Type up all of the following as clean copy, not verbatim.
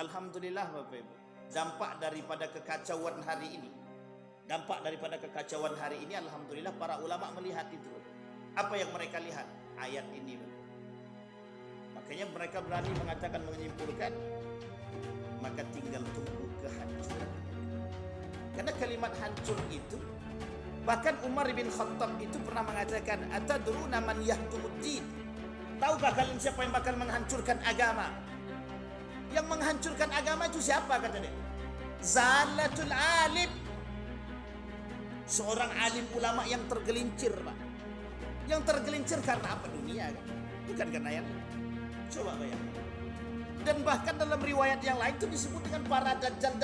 Alhamdulillah Bapak Ibu, dampak daripada kekacauan hari ini, alhamdulillah para ulama melihat itu. Apa yang mereka lihat? Ayat ini. Makanya mereka berani mengatakan, menyimpulkan, maka tinggal tunggu kehancuran. Karena kalimat hancur itu, bahkan Umar bin Khattab itu pernah mengatakan, atadruna man yahdumuddin? Tahukah kalian siapa yang bakal menghancurkan agama? Yang menghancurkan agama itu siapa, kata dia? Zalatul alim. Seorang alim ulama yang tergelincir, Pak. Yang tergelincir karena apa? Dunia, kan? Bukan karena yang lain. Coba bayangkan. Dan bahkan dalam riwayat yang lain itu disebut dengan para dajjal,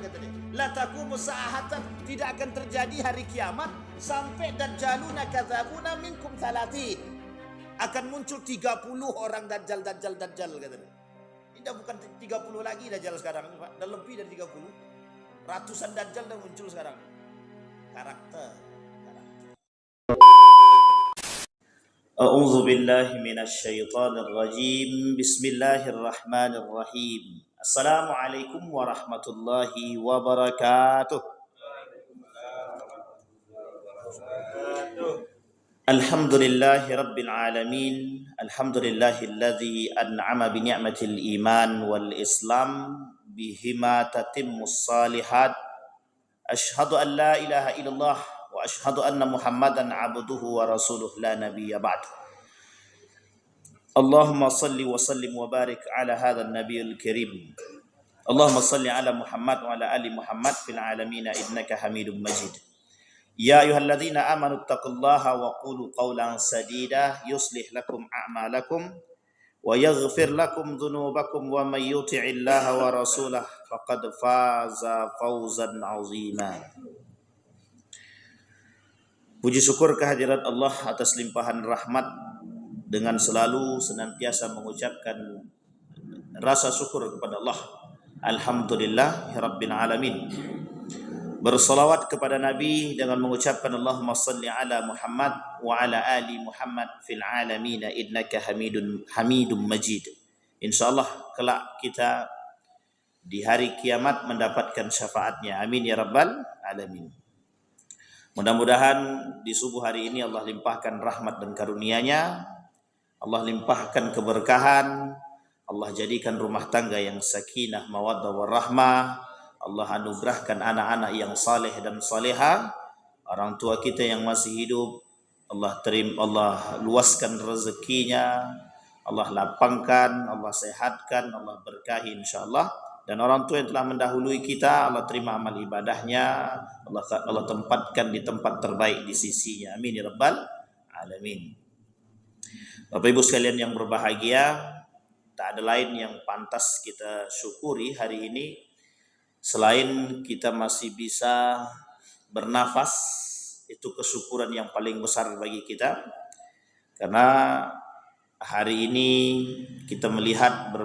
kata dia. La taqumu sa'atan, tidak akan terjadi hari kiamat sampai dajjaluna kadzabuna minkum 30. Akan muncul 30 orang dajjal, kata dia. Tidak, bukan 30 lagi dajjal sekarang, Pak. Dan lebih dari 30. Ratusan dajjal dah muncul sekarang. Karakter. A'udzu billahi minasyaitonir rajim. Bismillahirrahmanirrahim. Assalamualaikum warahmatullahi wabarakatuh. Alhamdulillahi rabbil alamin. Alhamdulillahilladzi an'ama bi ni'matil iman wal islam bihima tatimmus salihat. Asyhadu an la ilaha illallah wa asyhadu anna Muhammadan abduhu wa rasuluh la nabiyya ba'd. Allahumma salli wa sallim wa barik ala hadzal nabiyil karim. Allahumma salli ala Muhammad wa ala ali Muhammad fil alamin innaka Hamidum Majid. Ya ayyuhalladzina amanu taqullaha wa qulu qawlan sadida yuslih lakum a'malakum wa yaghfir lakum dhunubakum wa may yuti'illaha wa rasulahu faqad faza fawzan 'azima. Puji syukur kehadirat Allah atas limpahan rahmat, dengan selalu senantiasa mengucapkan rasa syukur kepada Allah. Alhamdulillahirabbil alamin. Bersalawat kepada Nabi dengan mengucapkan Allahumma salli ala Muhammad wa ala ali Muhammad fil alamin innaka Hamidum Majid. Insyaallah kelak kita di hari kiamat mendapatkan syafaatnya. Amin ya rabbal alamin. Mudah-mudahan di subuh hari ini Allah limpahkan rahmat dan karunia-Nya, Allah limpahkan keberkahan, Allah jadikan rumah tangga yang sakinah, mawaddah warahmah, Allah anugerahkan anak-anak yang saleh dan saleha, orang tua kita yang masih hidup, Allah luaskan rezekinya, Allah lapangkan, Allah sehatkan, Allah berkahi insyaallah. Dan orang tua yang telah mendahului kita, Allah terima amal ibadahnya, Allah tempatkan di tempat terbaik di sisinya. Amin ya rabbal alamin. Bapak Ibu sekalian yang berbahagia, tak ada lain yang pantas kita syukuri hari ini selain kita masih bisa bernafas. Itu kesyukuran yang paling besar bagi kita, karena hari ini kita melihat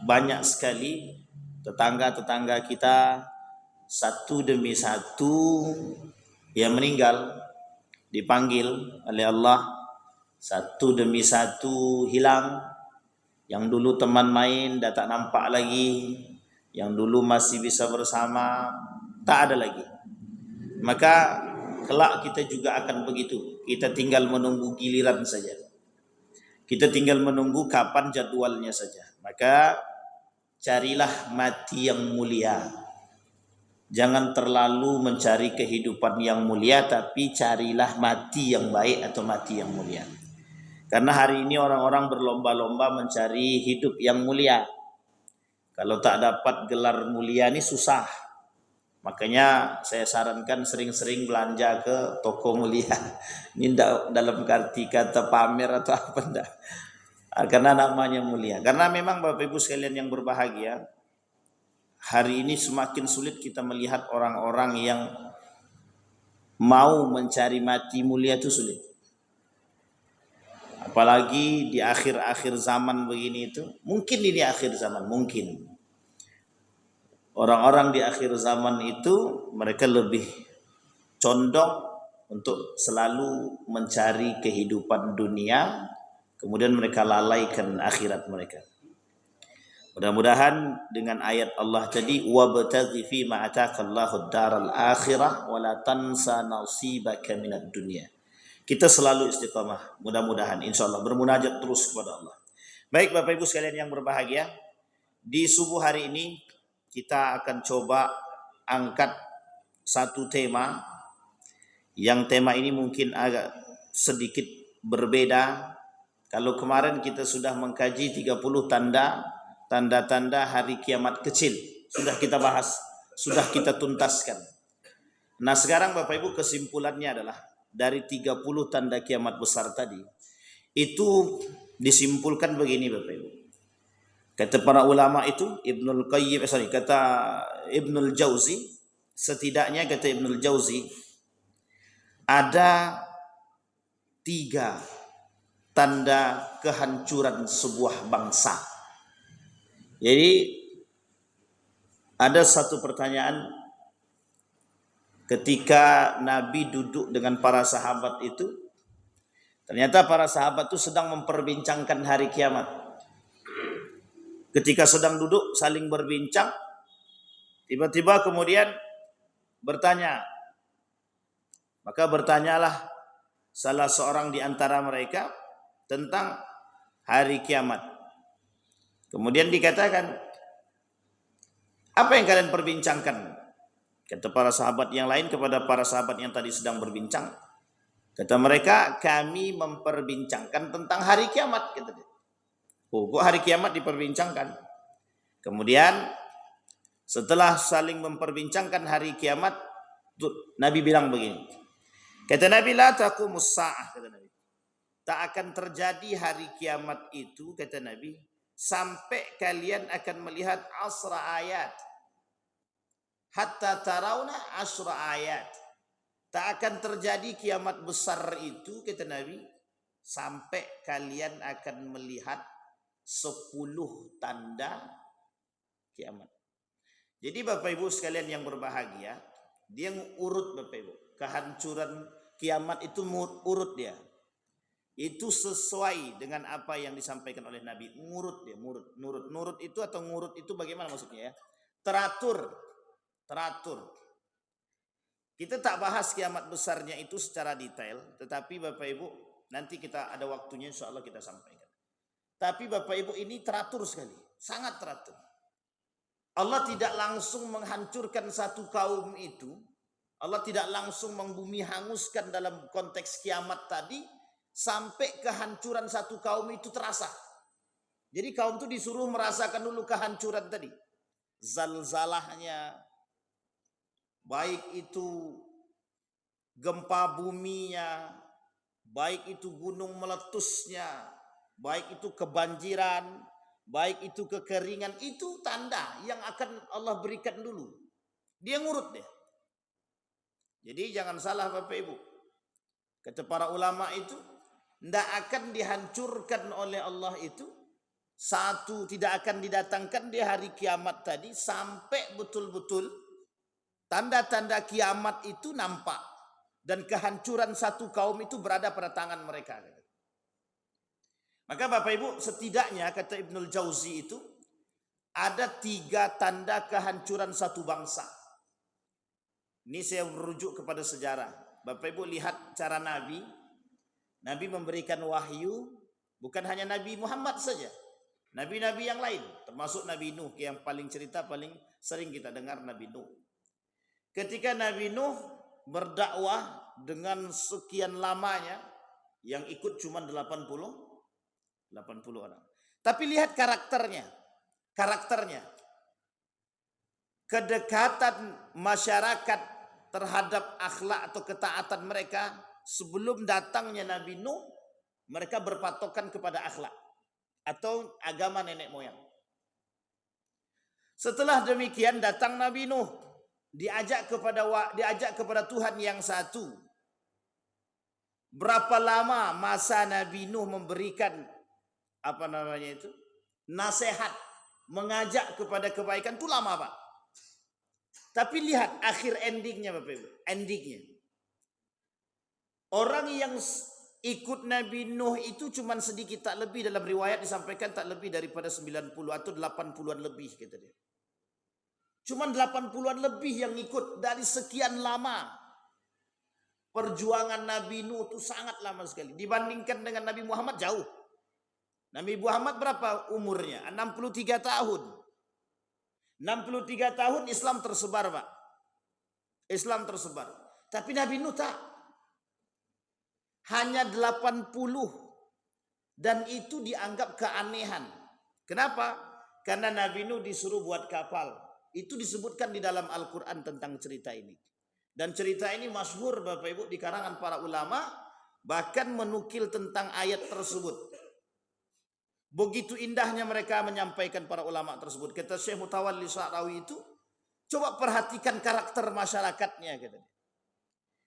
banyak sekali tetangga-tetangga kita satu demi satu yang meninggal, dipanggil oleh Allah, satu demi satu hilang. Yang dulu teman main dah tak nampak lagi, yang dulu masih bisa bersama tak ada lagi. Maka kelak kita juga akan begitu. Kita tinggal menunggu giliran saja. Kita tinggal menunggu kapan jadwalnya saja. Maka carilah mati yang mulia. Jangan terlalu mencari kehidupan yang mulia, tapi carilah mati yang baik atau mati yang mulia. Karena hari ini orang-orang berlomba-lomba mencari hidup yang mulia. Kalau tak dapat gelar mulia ini susah. Makanya saya sarankan sering-sering belanja ke toko mulia. Ini dalam arti kata pamer atau apa enggak. Karena namanya mulia. Karena memang Bapak Ibu sekalian yang berbahagia, hari ini semakin sulit kita melihat orang-orang yang mau mencari mati mulia itu sulit. Apalagi di akhir-akhir zaman begini itu. Mungkin ini akhir zaman, mungkin. Orang-orang di akhir zaman itu mereka lebih condong untuk selalu mencari kehidupan dunia, kemudian mereka lalaikan akhirat mereka. Mudah-mudahan dengan ayat Allah tadi, wabtaghi fi ma ataqallahu ad-daral akhirah wa la tansa nasibaka minad dunya. Kita selalu istiqamah, mudah-mudahan insyaallah bermunajat terus kepada Allah. Baik Bapak Ibu sekalian yang berbahagia, di subuh hari ini kita akan coba angkat satu tema, yang tema ini mungkin agak sedikit berbeda. Kalau kemarin kita sudah mengkaji 30 tanda-tanda hari kiamat kecil, sudah kita bahas, sudah kita tuntaskan. Nah sekarang Bapak Ibu kesimpulannya adalah dari 30 tanda kiamat besar tadi, itu disimpulkan begini Bapak Ibu. Kata para ulama itu, kata Ibnul Jauzi, setidaknya kata Ibnul Jauzi, ada 3 tanda kehancuran sebuah bangsa. Jadi ada satu pertanyaan ketika Nabi duduk dengan para sahabat itu, ternyata para sahabat itu sedang memperbincangkan hari kiamat. Ketika sedang duduk saling berbincang, tiba-tiba kemudian bertanya. Maka bertanyalah salah seorang di antara mereka tentang hari kiamat. Kemudian dikatakan, apa yang kalian perbincangkan? Kata para sahabat yang lain kepada para sahabat yang tadi sedang berbincang. Kata mereka, kami memperbincangkan tentang hari kiamat. Kata dia. Oh, kok hari kiamat diperbincangkan? Kemudian setelah saling memperbincangkan hari kiamat, Nabi bilang begini. Kata Nabi, la taqumus sa'ah, kata Nabi. Tak akan terjadi hari kiamat itu, kata Nabi, sampai kalian akan melihat asra ayat. Hatta tarawna asra ayat. Tak akan terjadi kiamat besar itu, kata Nabi, sampai kalian akan melihat 10 tanda kiamat. Jadi Bapak Ibu sekalian yang berbahagia, dia urut Bapak Ibu. Kehancuran kiamat itu urut dia. Itu sesuai dengan apa yang disampaikan oleh Nabi. Ngurut dia, nurut itu atau ngurut itu bagaimana maksudnya ya? Teratur. Kita tak bahas kiamat besarnya itu secara detail, tetapi Bapak Ibu nanti kita ada waktunya insya Allah kita sampaikan. Tapi Bapak Ibu ini teratur sekali, sangat teratur. Allah tidak langsung menghancurkan satu kaum itu. Allah tidak langsung membumi hanguskan dalam konteks kiamat tadi sampai kehancuran satu kaum itu terasa. Jadi kaum itu disuruh merasakan dulu kehancuran tadi. Zalzalahnya, baik itu gempa buminya, baik itu gunung meletusnya, baik itu kebanjiran, baik itu kekeringan, itu tanda yang akan Allah berikan dulu. Dia ngurut deh. Jadi jangan salah Bapak Ibu. Kata para ulama itu, tidak akan dihancurkan oleh Allah itu, satu tidak akan didatangkan di hari kiamat tadi sampai betul-betul tanda-tanda kiamat itu nampak. Dan kehancuran satu kaum itu berada pada tangan mereka. Maka Bapak Ibu setidaknya kata Ibnul Jauzi itu ada 3 tanda kehancuran satu bangsa. Ini saya merujuk kepada sejarah. Bapak Ibu lihat cara Nabi. Nabi memberikan wahyu bukan hanya Nabi Muhammad saja. Nabi-nabi yang lain termasuk Nabi Nuh yang paling sering kita dengar Nabi Nuh. Ketika Nabi Nuh berdakwah dengan sekian lamanya yang ikut cuma 80 orang. Tapi lihat karakternya. Kedekatan masyarakat terhadap akhlak atau ketaatan mereka sebelum datangnya Nabi Nuh, mereka berpatokan kepada akhlak atau agama nenek moyang. Setelah demikian datang Nabi Nuh, diajak kepada Tuhan yang satu. Berapa lama masa Nabi Nuh memberikan nasihat, mengajak kepada kebaikan itu lama Pak. Tapi lihat akhir endingnya Bapak Ibu, endingnya. Orang yang ikut Nabi Nuh itu cuman sedikit, tak lebih, dalam riwayat disampaikan tak lebih daripada 90 atau 80-an lebih kata dia. Cuman 80-an lebih yang ikut dari sekian lama. Perjuangan Nabi Nuh itu sangat lama sekali. Dibandingkan dengan Nabi Muhammad jauh. Nabi Muhammad berapa umurnya? 63 tahun. 63 tahun Islam tersebar, Pak. Islam tersebar. Tapi Nabi Nuh tak. Hanya 80. Dan itu dianggap keanehan. Kenapa? Karena Nabi Nuh disuruh buat kapal. Itu disebutkan di dalam Al-Quran tentang cerita ini. Dan cerita ini masyhur Bapak Ibu di kalangan para ulama. Bahkan menukil tentang ayat tersebut. Begitu indahnya mereka menyampaikan para ulama tersebut. Kata Syekh Mutawalli Sya'rawi itu, coba perhatikan karakter masyarakatnya. Kata dia.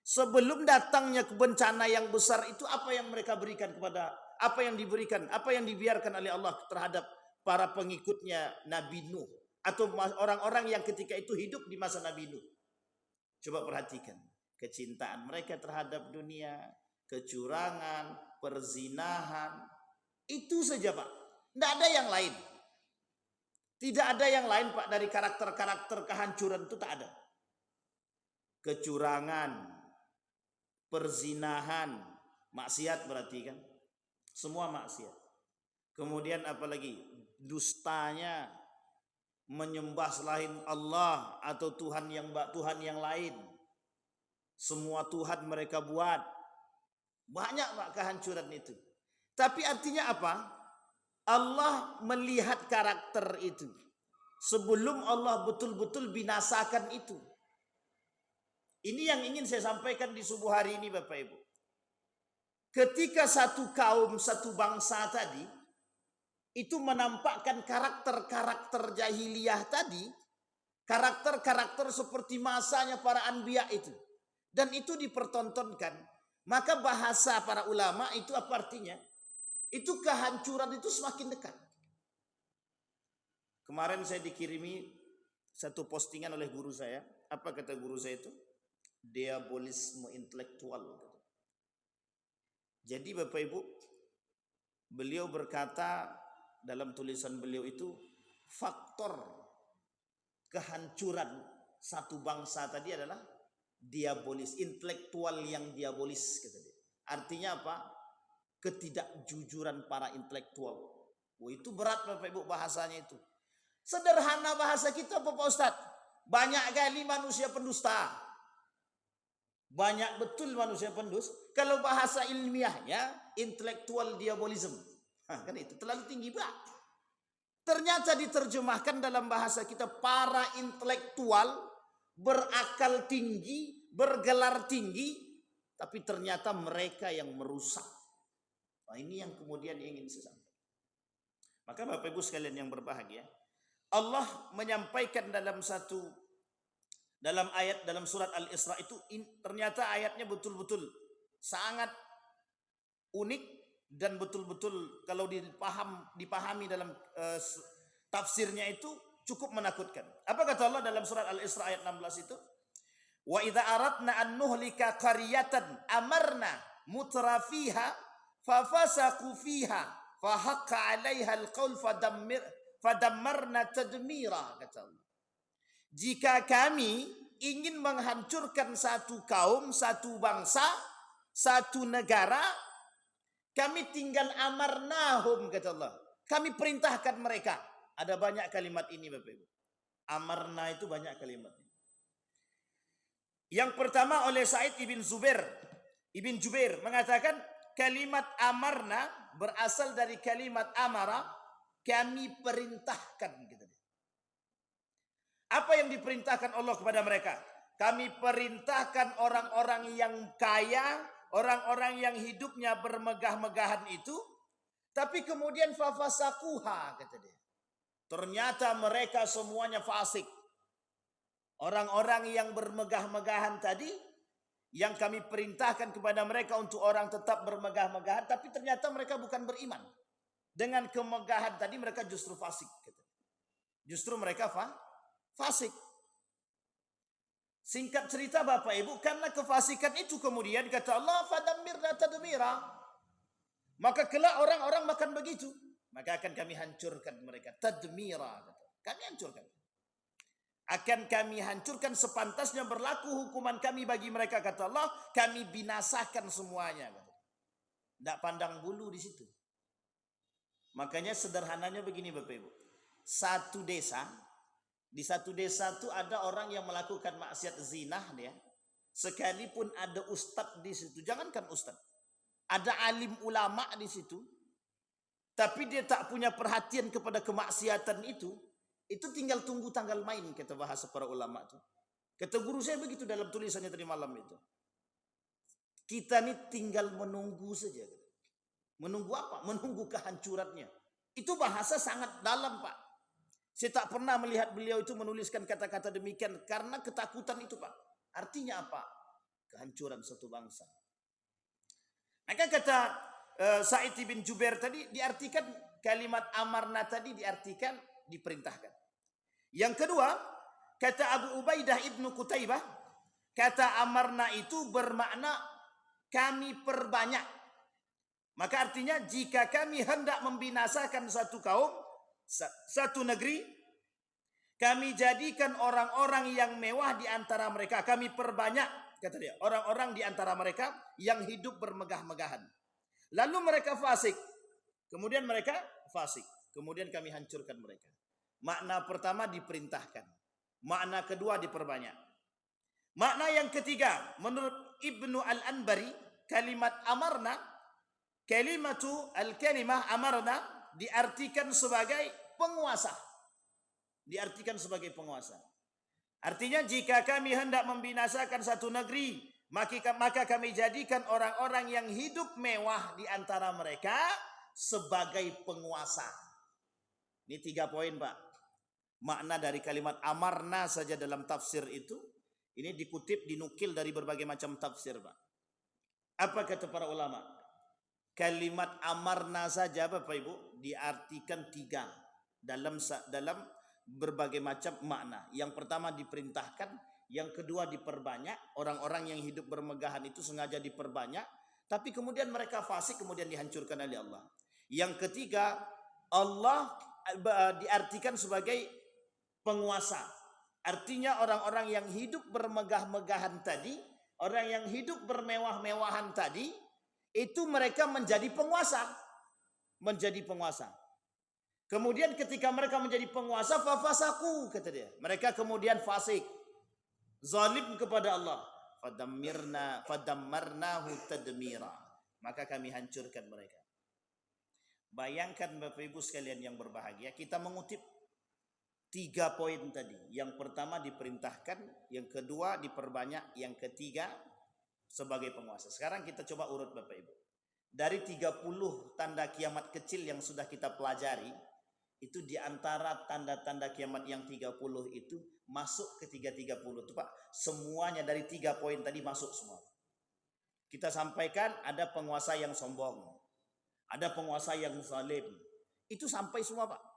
Sebelum datangnya bencana yang besar itu, apa yang mereka berikan kepada, apa yang diberikan, apa yang dibiarkan oleh Allah terhadap para pengikutnya Nabi Nuh. Atau orang-orang yang ketika itu hidup di masa Nabi Nuh. Coba perhatikan. Kecintaan mereka terhadap dunia, kecurangan, perzinahan. Itu saja Pak. Tidak ada yang lain. Tidak ada yang lain Pak dari karakter-karakter kehancuran itu tak ada. Kecurangan, perzinahan, maksiat berarti kan. Semua maksiat. Kemudian apalagi dustanya, menyembah selain Allah atau Tuhan yang lain. Semua Tuhan mereka buat. Banyak Pak kehancuran itu. Tapi artinya apa? Allah melihat karakter itu. Sebelum Allah betul-betul binasakan itu. Ini yang ingin saya sampaikan di subuh hari ini Bapak Ibu. Ketika satu kaum, satu bangsa tadi, itu menampakkan karakter-karakter jahiliyah tadi. Karakter-karakter seperti masanya para anbiya itu. Dan itu dipertontonkan. Maka bahasa para ulama itu apa artinya? Itu kehancuran itu semakin dekat. Kemarin saya dikirimi satu postingan oleh guru saya. Apa kata guru saya itu? Diabolisme intelektual. Jadi Bapak Ibu, beliau berkata dalam tulisan beliau itu, faktor kehancuran satu bangsa tadi adalah diabolis, intelektual yang diabolis kata dia. Artinya apa? Ketidakjujuran para intelektual. Oh, itu berat Bapak Ibu bahasanya itu. Sederhana bahasa kita Bapak Ustadz. Banyak kali manusia pendusta. Banyak betul manusia pendusta. Kalau bahasa ilmiahnya intelektual diabolism. Kan itu terlalu tinggi Pak. Ternyata diterjemahkan dalam bahasa kita para intelektual berakal tinggi, bergelar tinggi, tapi ternyata mereka yang merusak. Nah, ini yang kemudian ingin saya sampaikan. Maka Bapak Ibu sekalian yang berbahagia, Allah menyampaikan dalam ayat dalam surat Al-Isra itu ternyata ayatnya betul-betul sangat unik dan betul-betul kalau dipahami dalam tafsirnya itu cukup menakutkan. Apa kata Allah dalam surat Al-Isra ayat 16 itu? Wa idza aradna an nuhlika qaryatan amarna mutrafiha fafasaqu fiha fahaqqa 'alaiha al-qaul fadammarna tadmira, kata Allah. Jika kami ingin menghancurkan satu kaum, satu bangsa, satu negara, kami tinggal amarnahum, kata Allah. Kami perintahkan mereka. Ada banyak kalimat ini Bapak Ibu. Amarna itu banyak kalimat. Yang pertama oleh Sa'id ibn Jubair mengatakan kalimat amarna berasal dari kalimat amara, kami perintahkan. Gitu. Apa yang diperintahkan Allah kepada mereka? Kami perintahkan orang-orang yang kaya, orang-orang yang hidupnya bermegah-megahan itu, tapi kemudian fafasakuha, kata dia. Ternyata mereka semuanya fasik. Orang-orang yang bermegah-megahan tadi, yang kami perintahkan kepada mereka untuk orang tetap bermegah-megahan, tapi ternyata mereka bukan beriman. Dengan kemegahan tadi mereka justru fasik. Justru mereka fasik. Singkat cerita Bapak Ibu, karena kefasikan itu kemudian kata Allah, fadammirna tadmira. Maka kelak orang-orang makan begitu, maka akan kami hancurkan mereka. Tadmira, kami hancurkan. Akan kami hancurkan, sepantasnya berlaku hukuman kami bagi mereka, kata Allah. Kami binasakan semuanya. Tidak pandang bulu di situ. Makanya sederhananya begini Bapak Ibu. Satu desa, di satu desa itu ada orang yang melakukan maksiat zina dia. Sekalipun ada ustadz di situ, jangankan ustadz, ada alim ulama di situ, tapi dia tak punya perhatian kepada kemaksiatan itu tinggal tunggu tanggal main, kata bahasa para ulama itu. Kata guru saya begitu dalam tulisannya tadi malam itu. Kita ini tinggal menunggu saja. Menunggu apa? Menunggu kehancurannya. Itu bahasa sangat dalam, Pak. Saya tak pernah melihat beliau itu menuliskan kata-kata demikian karena ketakutan itu, Pak. Artinya apa? Kehancuran satu bangsa. Maka kata Sa'id bin Jubair tadi diartikan, kalimat amarna tadi diartikan diperintahkan. Yang kedua, kata Abu Ubaidah ibnu Qutaibah, kata amarna itu bermakna kami perbanyak. Maka artinya jika kami hendak membinasakan satu kaum, satu negeri, kami jadikan orang-orang yang mewah di antara mereka. Kami perbanyak, kata dia, orang-orang di antara mereka yang hidup bermegah-megahan. Lalu mereka fasik. Kemudian mereka fasik. Kemudian kami hancurkan mereka. Makna pertama diperintahkan. Makna kedua diperbanyak. Makna yang ketiga, menurut Ibnu Al-Anbari, kalimat amarna, kalimah amarna diartikan sebagai penguasa. Diartikan sebagai penguasa. Artinya jika kami hendak membinasakan satu negeri, maka kami jadikan orang-orang yang hidup mewah di antara mereka sebagai penguasa. Ini 3 poin, Pak. Makna dari kalimat amarna saja dalam tafsir itu, ini dikutip, dinukil dari berbagai macam tafsir, Pak. Apa kata para ulama? Kalimat amarna saja, Bapak Ibu, diartikan 3 dalam berbagai macam makna. Yang pertama diperintahkan, yang kedua diperbanyak. Orang-orang yang hidup bermegahan itu sengaja diperbanyak, tapi kemudian mereka fasik, kemudian dihancurkan oleh Allah. Yang ketiga, Allah diartikan sebagai penguasa. Artinya orang-orang yang hidup bermegah-megahan tadi, orang yang hidup bermewah-mewahan tadi, itu mereka menjadi penguasa. Menjadi penguasa. Kemudian ketika mereka menjadi penguasa, fafasaku, kata dia. Mereka kemudian fasik. Zalim kepada Allah. Fadammarnahu tadmira. Maka kami hancurkan mereka. Bayangkan Bapak Ibu sekalian yang berbahagia, kita mengutip 3 poin tadi. Yang pertama diperintahkan, yang kedua diperbanyak, yang ketiga sebagai penguasa. Sekarang kita coba urut Bapak Ibu. Dari 30 tanda kiamat kecil yang sudah kita pelajari, itu diantara tanda-tanda kiamat yang 30 itu masuk ke 330 itu, Pak. Semuanya dari 3 poin tadi masuk semua. Kita sampaikan ada penguasa yang sombong, ada penguasa yang zalim. Itu sampai semua, Pak.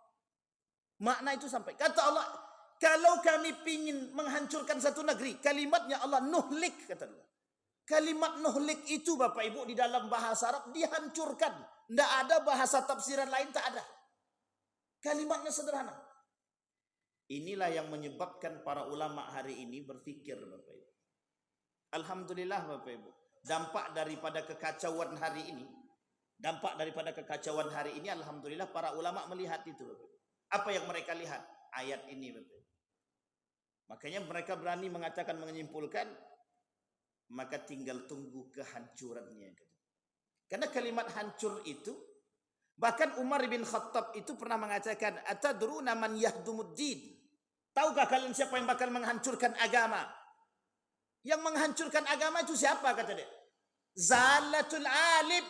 Makna itu sampai. Kata Allah, kalau kami ingin menghancurkan satu negeri, kalimatnya Allah nuhlik, kata Allah. Kalimat nuhlik itu Bapak Ibu di dalam bahasa Arab dihancurkan. Tidak ada bahasa tafsiran lain, tak ada. Kalimatnya sederhana. Inilah yang menyebabkan para ulama hari ini berpikir, Bapak Ibu. Alhamdulillah Bapak Ibu. Dampak daripada kekacauan hari ini, alhamdulillah para ulama melihat itu, Bapak Ibu. Apa yang mereka lihat? Ayat ini, Bapak Ibu. Makanya mereka berani mengatakan, menyimpulkan, maka tinggal tunggu kehancurannya. Karena kalimat hancur itu, bahkan Umar bin Khattab itu pernah mengatakan, atadruna man yahdumuddin. Tahukah kalian siapa yang bakal menghancurkan agama? Yang menghancurkan agama itu siapa, kata dia? Zalatul alim.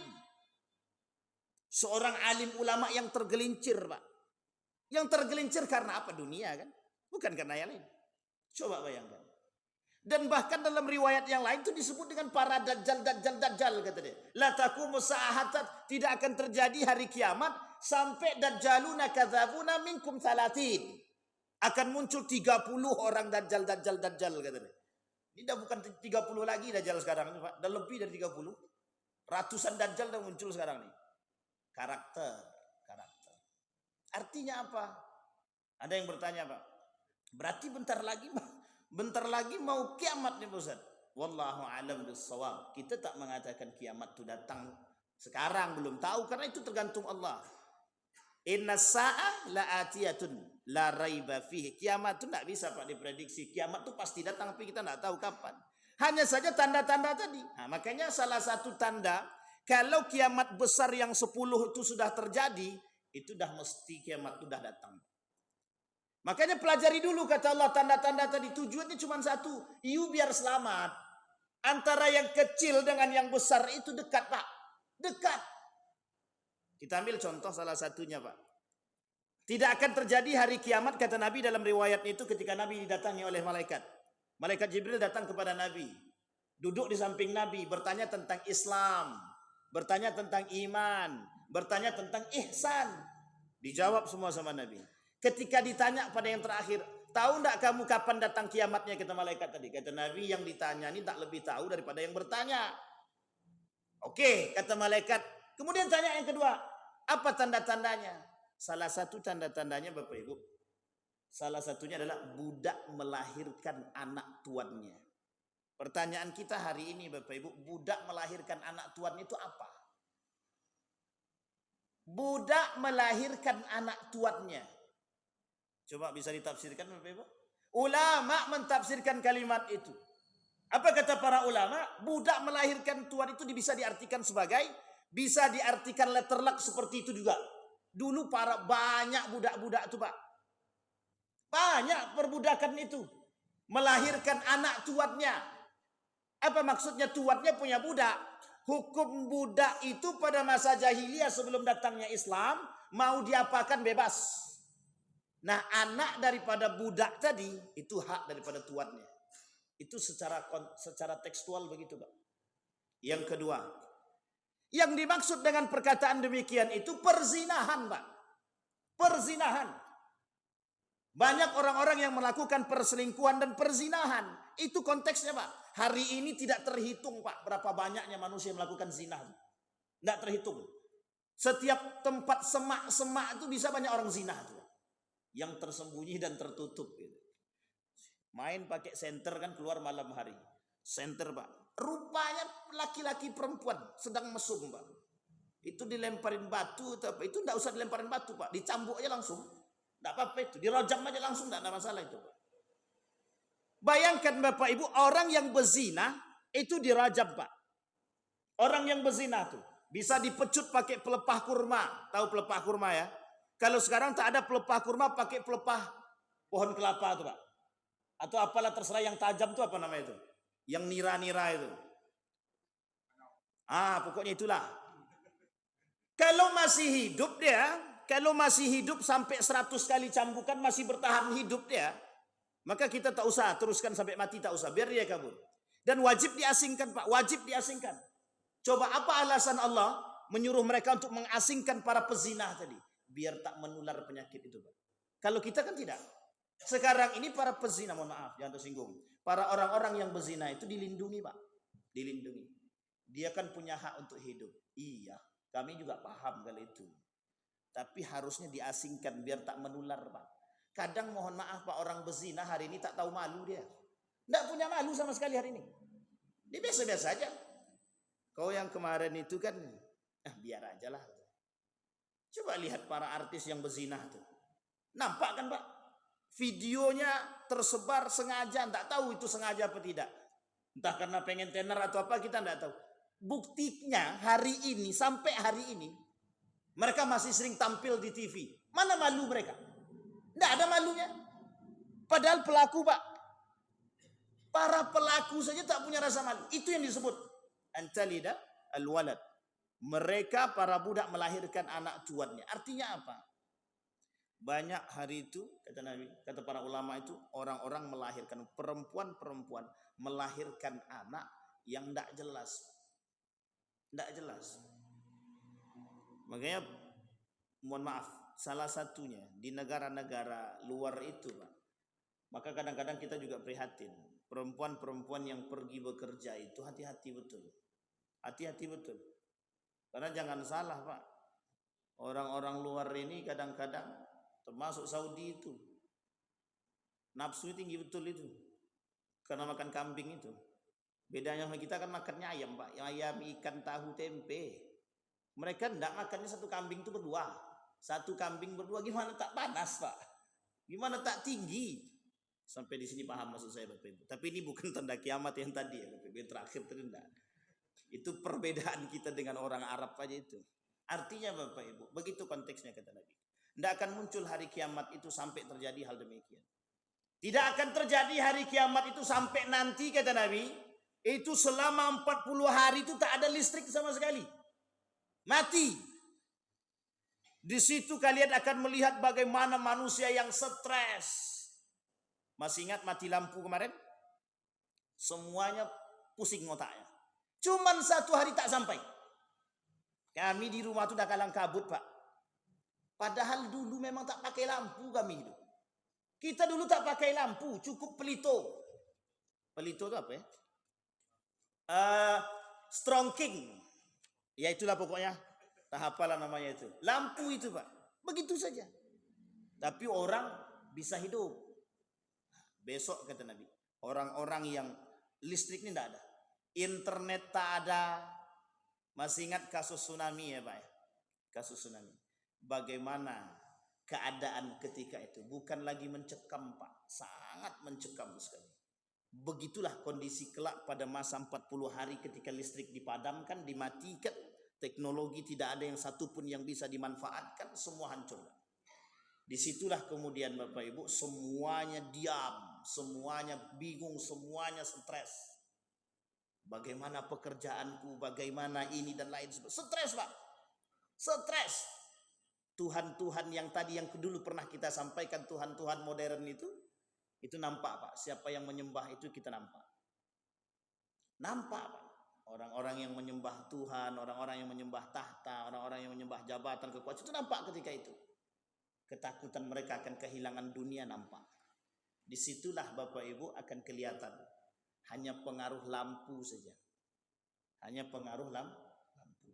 Seorang alim ulama yang tergelincir, Pak. Yang tergelincir karena apa? Dunia, kan? Bukan karena yang lain. Coba bayangkan. Dan bahkan dalam riwayat yang lain itu disebut dengan para dajjal, kata dia. La taqumu sa'ahat, tidak akan terjadi hari kiamat sampai dajjaluna kadzabuna minkum 30. Akan muncul 30 orang dajjal, kata dia. Ini dah bukan 30 lagi dajjal sekarang, Pak. Dah lebih dari 30. Ratusan dajjal dah muncul sekarang nih. Karakter. Artinya apa? Ada yang bertanya, Pak. Berarti bentar lagi mau kiamat nih, Ustaz. Wallahu a'lam bissawab. Kita tak mengatakan kiamat itu datang sekarang, belum tahu, karena itu tergantung Allah. Inna sa'ah la'atiyatun la raiba fihi. Kiamat itu tidak bisa Pak diprediksi. Kiamat itu pasti datang, tapi kita tidak tahu kapan. Hanya saja tanda-tanda tadi. Nah, makanya salah satu tanda kalau kiamat besar yang 10 itu sudah terjadi, itu dah mesti kiamat itu sudah datang. Makanya pelajari dulu kata Allah tanda-tanda tadi. Tujuannya cuma satu, you biar selamat. Antara yang kecil dengan yang besar itu dekat, Pak. Dekat. Kita ambil contoh salah satunya, Pak. Tidak akan terjadi hari kiamat, kata Nabi dalam riwayat itu, ketika Nabi didatangi oleh malaikat. Malaikat Jibril datang kepada Nabi. Duduk di samping Nabi, bertanya tentang Islam, bertanya tentang iman, bertanya tentang ihsan. Dijawab semua sama Nabi. Ketika ditanya pada yang terakhir, tahu enggak kamu kapan datang kiamatnya, kata malaikat tadi. Kata Nabi, yang ditanya ini tak lebih tahu daripada yang bertanya. Oke, kata malaikat. Kemudian tanya yang kedua, apa tanda-tandanya? Salah satu tanda-tandanya, Bapak Ibu, salah satunya adalah budak melahirkan anak tuannya. Pertanyaan kita hari ini, Bapak Ibu, budak melahirkan anak tuannya itu apa? Budak melahirkan anak tuannya. Coba bisa ditafsirkan, Bapak Ibu? Ulama mentafsirkan kalimat itu. Apa kata para ulama? Budak melahirkan tuan itu bisa diartikan sebagai, bisa diartikan letterlock seperti itu juga. Dulu banyak budak-budak itu, Pak. Banyak perbudakan itu. Melahirkan anak tuannya. Apa maksudnya tuannya punya budak? Hukum budak itu pada masa jahiliyah sebelum datangnya Islam, mau diapakan bebas. Nah, anak daripada budak tadi itu hak daripada tuannya. Itu secara tekstual begitu, Pak. Yang kedua, yang dimaksud dengan perkataan demikian itu perzinahan, Pak. Perzinahan. Banyak orang-orang yang melakukan perselingkuhan dan perzinahan. Itu konteksnya, Pak. Hari ini tidak terhitung, Pak, berapa banyaknya manusia yang melakukan zina. Tidak terhitung. Setiap tempat semak-semak itu bisa banyak orang zina itu. Yang tersembunyi dan tertutup gitu. Main pakai senter kan keluar malam hari. Senter, Pak. Rupanya laki-laki perempuan sedang mesum, Pak. Itu dilemparin batu atau apa. Itu tidak usah dilemparin batu, Pak. Dicambuk aja langsung. Tidak apa-apa itu. Dirojam aja langsung. Tidak ada masalah itu, Pak. Bayangkan Bapak Ibu, orang yang berzina itu dirajam, Pak. Orang yang berzina tuh bisa dipecut pakai pelepah kurma. Tahu pelepah kurma ya? Kalau sekarang tak ada pelepah kurma, pakai pelepah pohon kelapa tuh, Pak. Atau apalah terserah yang tajam tuh apa namanya itu? Yang nira-nira itu. Pokoknya itulah. Kalau masih hidup dia, kalau masih hidup sampai 100 kali cambukan masih bertahan hidup dia, maka kita tak usah teruskan sampai mati, tak usah, biar dia kabur. Dan wajib diasingkan, Pak, wajib diasingkan. Coba apa alasan Allah menyuruh mereka untuk mengasingkan para pezina tadi? Biar tak menular penyakit itu, Pak. Kalau kita kan tidak. Sekarang ini para pezina, mohon maaf, jangan tersinggung. Para orang-orang yang berzina itu dilindungi, Pak. Dilindungi. Dia kan punya hak untuk hidup. Iya, kami juga paham kali itu. Tapi harusnya diasingkan biar tak menular, Pak. Kadang mohon maaf, Pak, orang berzina hari ini tak tahu malu dia. Tidak punya malu sama sekali hari ini. Dia biasa-biasa aja. Kau yang kemarin itu kan, biar aja lah. Coba lihat para artis yang berzina tuh. Nampak kan, Pak? Videonya tersebar sengaja, tidak tahu itu sengaja apa tidak. Entah karena pengen tenar atau apa, kita tidak tahu. Buktinya hari ini, sampai hari ini, mereka masih sering tampil di TV. Mana malu mereka? Tidak ada malunya. Padahal pelaku, Pak, para pelaku saja tak punya rasa malu. Itu yang disebut antalida al-walad. Mereka para budak melahirkan anak tuannya. Artinya apa? Banyak hari itu, kata Nabi, kata para ulama itu, orang-orang melahirkan, perempuan-perempuan melahirkan anak yang tidak jelas. Tidak jelas. Makanya, mohon maaf, salah satunya di negara-negara luar itu, Pak. Maka kadang-kadang kita juga prihatin. Perempuan-perempuan yang pergi bekerja itu hati-hati betul. Hati-hati betul. Karena jangan salah, Pak. Orang-orang luar ini kadang-kadang termasuk Saudi itu nafsu tinggi betul itu karena makan kambing itu. Bedanya sama kita kan makannya ayam, Pak. Ayam, ikan, tahu, tempe. Mereka tidak makannya satu kambing itu berdua. Satu kambing berdua gimana tak panas, Pak? Gimana tak tinggi? Sampai di sini paham maksud saya, Bapak Ibu. Tapi ini bukan tanda kiamat yang tadi ya, Bapak Ibu. Yang terakhir tadi enggak. Itu perbedaan kita dengan orang Arab aja itu. Artinya Bapak Ibu, begitu konteksnya kata Nabi. Tidak akan muncul hari kiamat itu sampai terjadi hal demikian. Tidak akan terjadi hari kiamat itu sampai nanti kata Nabi. Itu selama 40 hari itu tak ada listrik sama sekali. Mati. Di situ kalian akan melihat bagaimana manusia yang stres. Masih ingat mati lampu kemarin? Semuanya pusing otaknya. Cuman 1 hari tak sampai. Kami di rumah itu dah kalang kabut, Pak. Padahal dulu memang tak pakai lampu kami itu. Kita dulu tak pakai lampu, cukup pelito. Pelito itu apa ya? Strong King. Ya itulah pokoknya. Tak hafalah namanya itu. Lampu itu, Pak. Begitu saja. Tapi orang bisa hidup. Besok kata Nabi, orang-orang yang listrik ini tidak ada. Internet tak ada. Masih ingat kasus tsunami ya Pak ya? Kasus tsunami. Bagaimana keadaan ketika itu? Bukan lagi mencekam Pak. Sangat mencekam sekali. Begitulah kondisi kelak pada masa 40 hari ketika listrik dipadamkan, dimatikan. Teknologi tidak ada yang satupun yang bisa dimanfaatkan. Semua hancur. Disitulah kemudian Bapak Ibu semuanya diam. Semuanya bingung. Semuanya stres. Bagaimana pekerjaanku, bagaimana ini dan lain sebagainya. Stres Pak. Stres. Tuhan-Tuhan yang tadi yang dulu pernah kita sampaikan, Tuhan-Tuhan modern itu nampak Pak. Siapa yang menyembah itu kita nampak. Nampak Pak. Orang-orang yang menyembah Tuhan, orang-orang yang menyembah tahta, orang-orang yang menyembah jabatan, kekuasaan itu nampak ketika itu. Ketakutan mereka akan kehilangan dunia nampak. Disitulah Bapak Ibu akan kelihatan. Hanya pengaruh lampu saja. Hanya pengaruh lampu.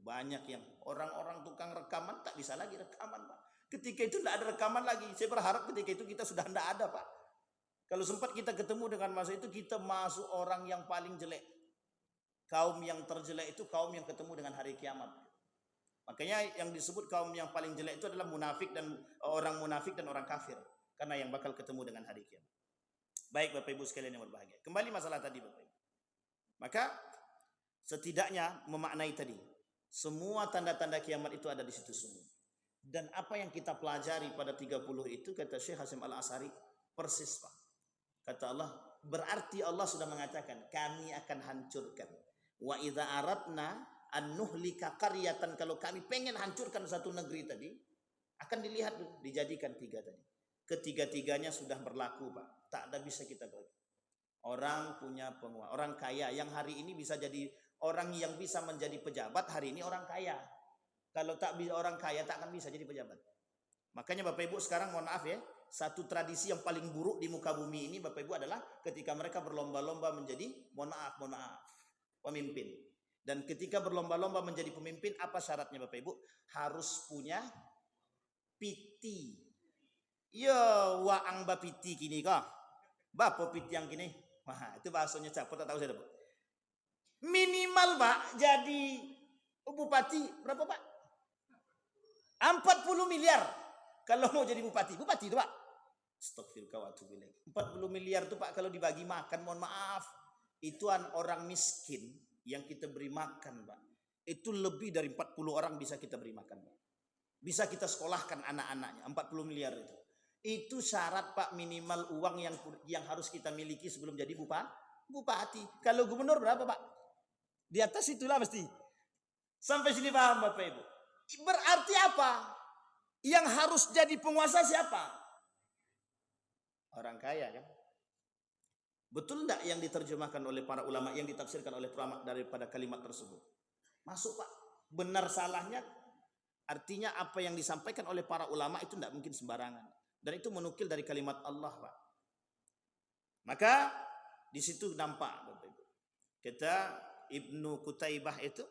Banyak yang orang-orang tukang rekaman tak bisa lagi rekaman Pak. Ketika itu tidak ada rekaman lagi. Saya berharap ketika itu kita sudah tidak ada Pak. Kalau sempat kita ketemu dengan masa itu, kita masuk orang yang paling jelek. Kaum yang terjelek itu kaum yang ketemu dengan hari kiamat. Makanya yang disebut kaum yang paling jelek itu adalah munafik dan orang munafik dan orang kafir. Karena yang bakal ketemu dengan hari kiamat. Baik Bapak Ibu sekalian yang berbahagia. Kembali masalah tadi Bapak Ibu. Maka setidaknya memaknai tadi. Semua tanda-tanda kiamat itu ada di situ semua. Dan apa yang kita pelajari pada 30 itu kata Syekh Hasyim Al-Asy'ari persis Pak. Kata Allah, berarti Allah sudah mengatakan kami akan hancurkan. Wa idza aradna an nuhlika qaryatan, kalau kami pengen hancurkan satu negeri tadi, akan dilihat dijadikan 3 tadi. Ketiga-tiganya sudah berlaku Pak. Tak ada bisa kita bagi. Orang punya penguasa, orang kaya yang hari ini bisa jadi orang yang bisa menjadi pejabat, hari ini orang kaya. Kalau tak bisa orang kaya tak akan bisa jadi pejabat. Makanya Bapak Ibu sekarang mohon maaf ya, satu tradisi yang paling buruk di muka bumi ini Bapak Ibu adalah ketika mereka berlomba-lomba menjadi mohon maaf pemimpin. Dan ketika berlomba-lomba menjadi pemimpin, apa syaratnya Bapak Ibu? Harus punya piti. Ya waang bapiti kini kah? Bapak piti yang kini. Wah, itu bahasanya siapa tak tahu saya dapat. Minimal Pak jadi bupati berapa Pak? 40 miliar. Kalau mau jadi bupati itu Pak. Astagfirullah wa atubu ilaih. 40 miliar itu Pak kalau dibagi makan, mohon maaf. Ituan orang miskin yang kita beri makan Pak. Itu lebih dari 40 orang bisa kita beri makan Pak. Bisa kita sekolahkan anak-anaknya, 40 miliar itu. Itu syarat Pak, minimal uang yang harus kita miliki sebelum jadi bupati. Kalau gubernur berapa Pak? Di atas itulah pasti. Sampai sini paham Bapak Ibu. Berarti apa? Yang harus jadi penguasa siapa? Orang kaya kan? Betul enggak yang diterjemahkan oleh para ulama, yang ditafsirkan oleh ulama daripada kalimat tersebut? Masuk Pak. Benar salahnya artinya apa yang disampaikan oleh para ulama itu tidak mungkin sembarangan. Dan itu menukil dari kalimat Allah Pak. Maka di situ nampak Bapak Ibu. Kata Ibnu Qutaibah itu,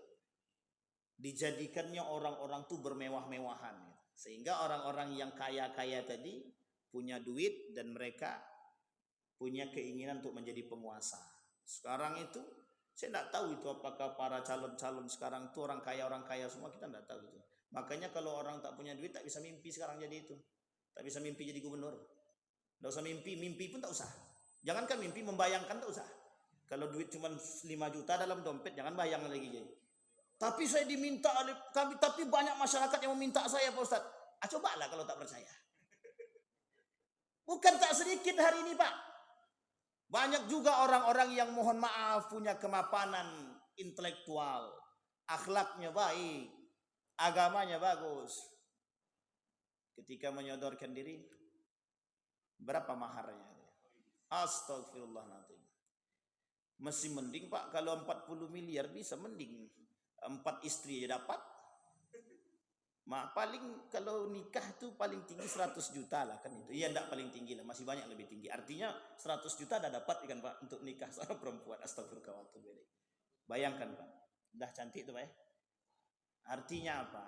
dijadikannya orang-orang tuh bermewah-mewahan. Sehingga orang-orang yang kaya-kaya tadi punya duit dan mereka punya keinginan untuk menjadi penguasa. Sekarang itu saya tidak tahu itu apakah para calon-calon sekarang itu orang kaya semua, kita tidak tahu itu. Makanya kalau orang tak punya duit tak bisa mimpi sekarang jadi itu. Tak bisa mimpi jadi gubernur. Tidak usah mimpi pun tak usah. Jangankan mimpi, membayangkan tak usah. Kalau duit cuma 5 juta dalam dompet, jangan bayang lagi jadi. Tapi saya diminta oleh kami, tapi banyak masyarakat yang meminta saya Pak Ustaz. Cobalah kalau tak percaya. Bukan tak sedikit hari ini Pak. Banyak juga orang-orang yang mohon maaf punya kemapanan intelektual, akhlaknya baik, agamanya bagus. Ketika menyodorkan diri, berapa maharnya? Astagfirullahaladzim. Masih mending Pak kalau 40 miliar bisa mending. 4 istri aja dapat. Paling kalau nikah tuh paling tinggi 100 juta lah kan itu. Iya enggak paling tinggi lah, masih banyak lebih tinggi. Artinya 100 juta dah dapat kan Pak untuk nikah seorang perempuan. Astagfirullah. Bayangkan Pak. Dah cantik tuh Pak ya. Artinya apa?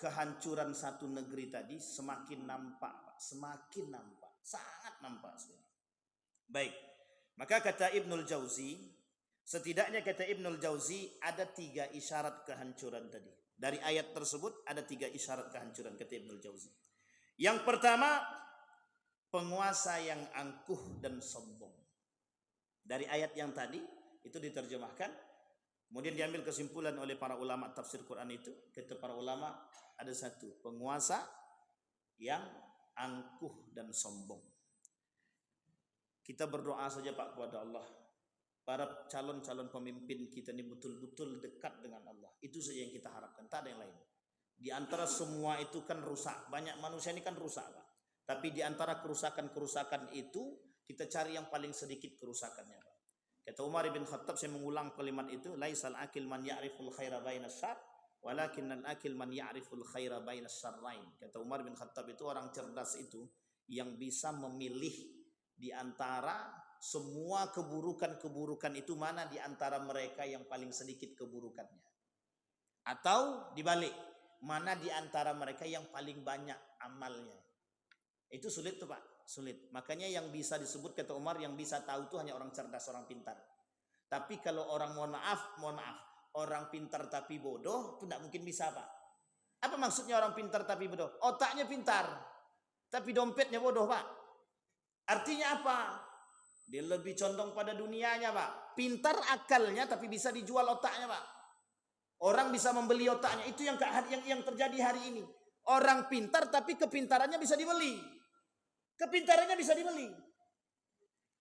Kehancuran satu negeri tadi semakin nampak Pak. Semakin nampak. Sangat nampak sekali. Baik. Maka kata Ibnul Jauzi, setidaknya kata Ibnul Jauzi ada 3 isyarat kehancuran tadi. Dari ayat tersebut ada 3 isyarat kehancuran kata Ibnul Jauzi. Yang pertama, penguasa yang angkuh dan sombong. Dari ayat yang tadi itu diterjemahkan, kemudian diambil kesimpulan oleh para ulama tafsir Quran itu. Kata para ulama ada 1, penguasa yang angkuh dan sombong. Kita berdoa saja Pak kepada Allah. Para calon-calon pemimpin kita ini betul-betul dekat dengan Allah. Itu saja yang kita harapkan, tak ada yang lain. Di antara semua itu kan rusak. Banyak manusia ini kan rusak Pak. Tapi di antara kerusakan-kerusakan itu, kita cari yang paling sedikit kerusakannya Pak. Kata Umar bin Khattab, saya mengulang kalimat itu, laisal akil man ya'riful khaira bainas syarr, walakinnal akil man ya'riful khaira bainas syarrain. Kata Umar bin Khattab itu orang cerdas itu yang bisa memilih di antara semua keburukan-keburukan itu mana di antara mereka yang paling sedikit keburukannya. Atau dibalik, mana di antara mereka yang paling banyak amalnya. Itu sulit tuh Pak, sulit. Makanya yang bisa disebut kata Umar, yang bisa tahu itu hanya orang cerdas, orang pintar. Tapi kalau orang mohon maaf, orang pintar tapi bodoh itu tidak mungkin bisa Pak. Apa maksudnya orang pintar tapi bodoh? Otaknya pintar, tapi dompetnya bodoh Pak. Artinya apa? Dia lebih condong pada dunianya Pak. Pintar akalnya tapi bisa dijual otaknya Pak. Orang bisa membeli otaknya. Itu yang terjadi hari ini. Orang pintar tapi kepintarannya bisa dibeli. Kepintarannya bisa dibeli.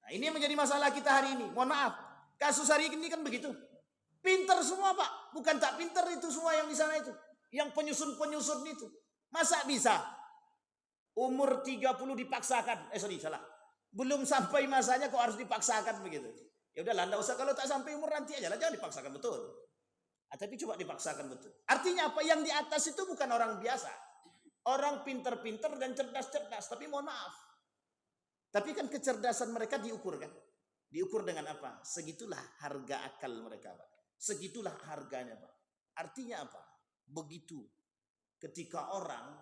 Nah, ini yang menjadi masalah kita hari ini. Mohon maaf. Kasus hari ini kan begitu. Pintar semua Pak. Bukan tak pintar itu semua yang di sana itu. Yang penyusun-penyusun itu. Masa bisa? Umur 30 dipaksakan. Salah. Belum sampai masanya kok harus dipaksakan begitu. Ya udahlah, enggak usah, kalau tak sampai umur nanti aja lah, jangan dipaksakan betul. Tapi coba dipaksakan betul. Artinya apa? Yang di atas itu bukan orang biasa. Orang pinter-pinter dan cerdas-cerdas, tapi mohon maaf. Tapi kan kecerdasan mereka diukur kan? Diukur dengan apa? Segitulah harga akal mereka Pak. Segitulah harganya Pak. Artinya apa? Begitu ketika orang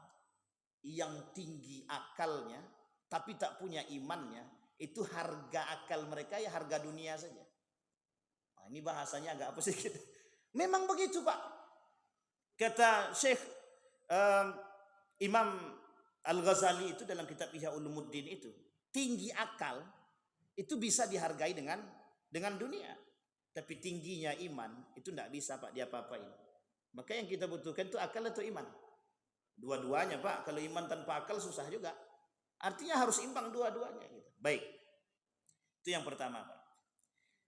yang tinggi akalnya tapi tak punya imannya, itu harga akal mereka ya harga dunia saja. Nah, ini bahasanya agak apa sedikit. Memang begitu Pak. Kata Syekh Imam Al-Ghazali itu dalam kitab Ihya Ulumuddin itu, tinggi akal itu bisa dihargai dengan dunia. Tapi tingginya iman itu tidak bisa Pak diapa-apain. Maka yang kita butuhkan itu akal atau iman. Dua-duanya Pak. Kalau iman tanpa akal susah juga. Artinya harus imbang dua-duanya gitu. Baik. Itu yang pertama Pak.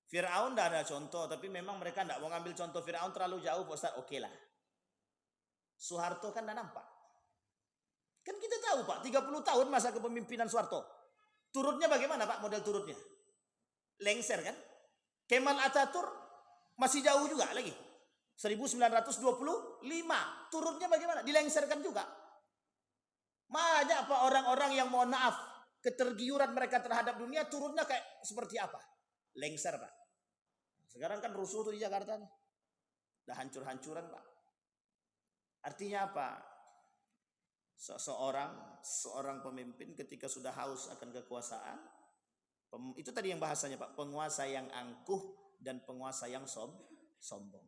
Fir'aun tidak ada contoh, tapi memang mereka tidak mau ngambil contoh Fir'aun terlalu jauh Pak Ustaz. Oke lah. Soeharto kan tidak nampak. Kan kita tahu Pak, 30 tahun masa kepemimpinan Soeharto. Turutnya bagaimana Pak model turutnya? Lengser kan? Kemal Atatürk masih jauh juga lagi. 1925. Turutnya bagaimana? Dilengserkan juga. Banyak Pak orang-orang yang mohon maaf, ketergiuran mereka terhadap dunia turunnya kayak seperti apa? Lengser Pak. Sekarang kan rusuh tuh di Jakarta. Udah hancur-hancuran Pak. Artinya apa? Seorang pemimpin ketika sudah haus akan kekuasaan, itu tadi yang bahasanya Pak, penguasa yang angkuh dan penguasa yang sombong.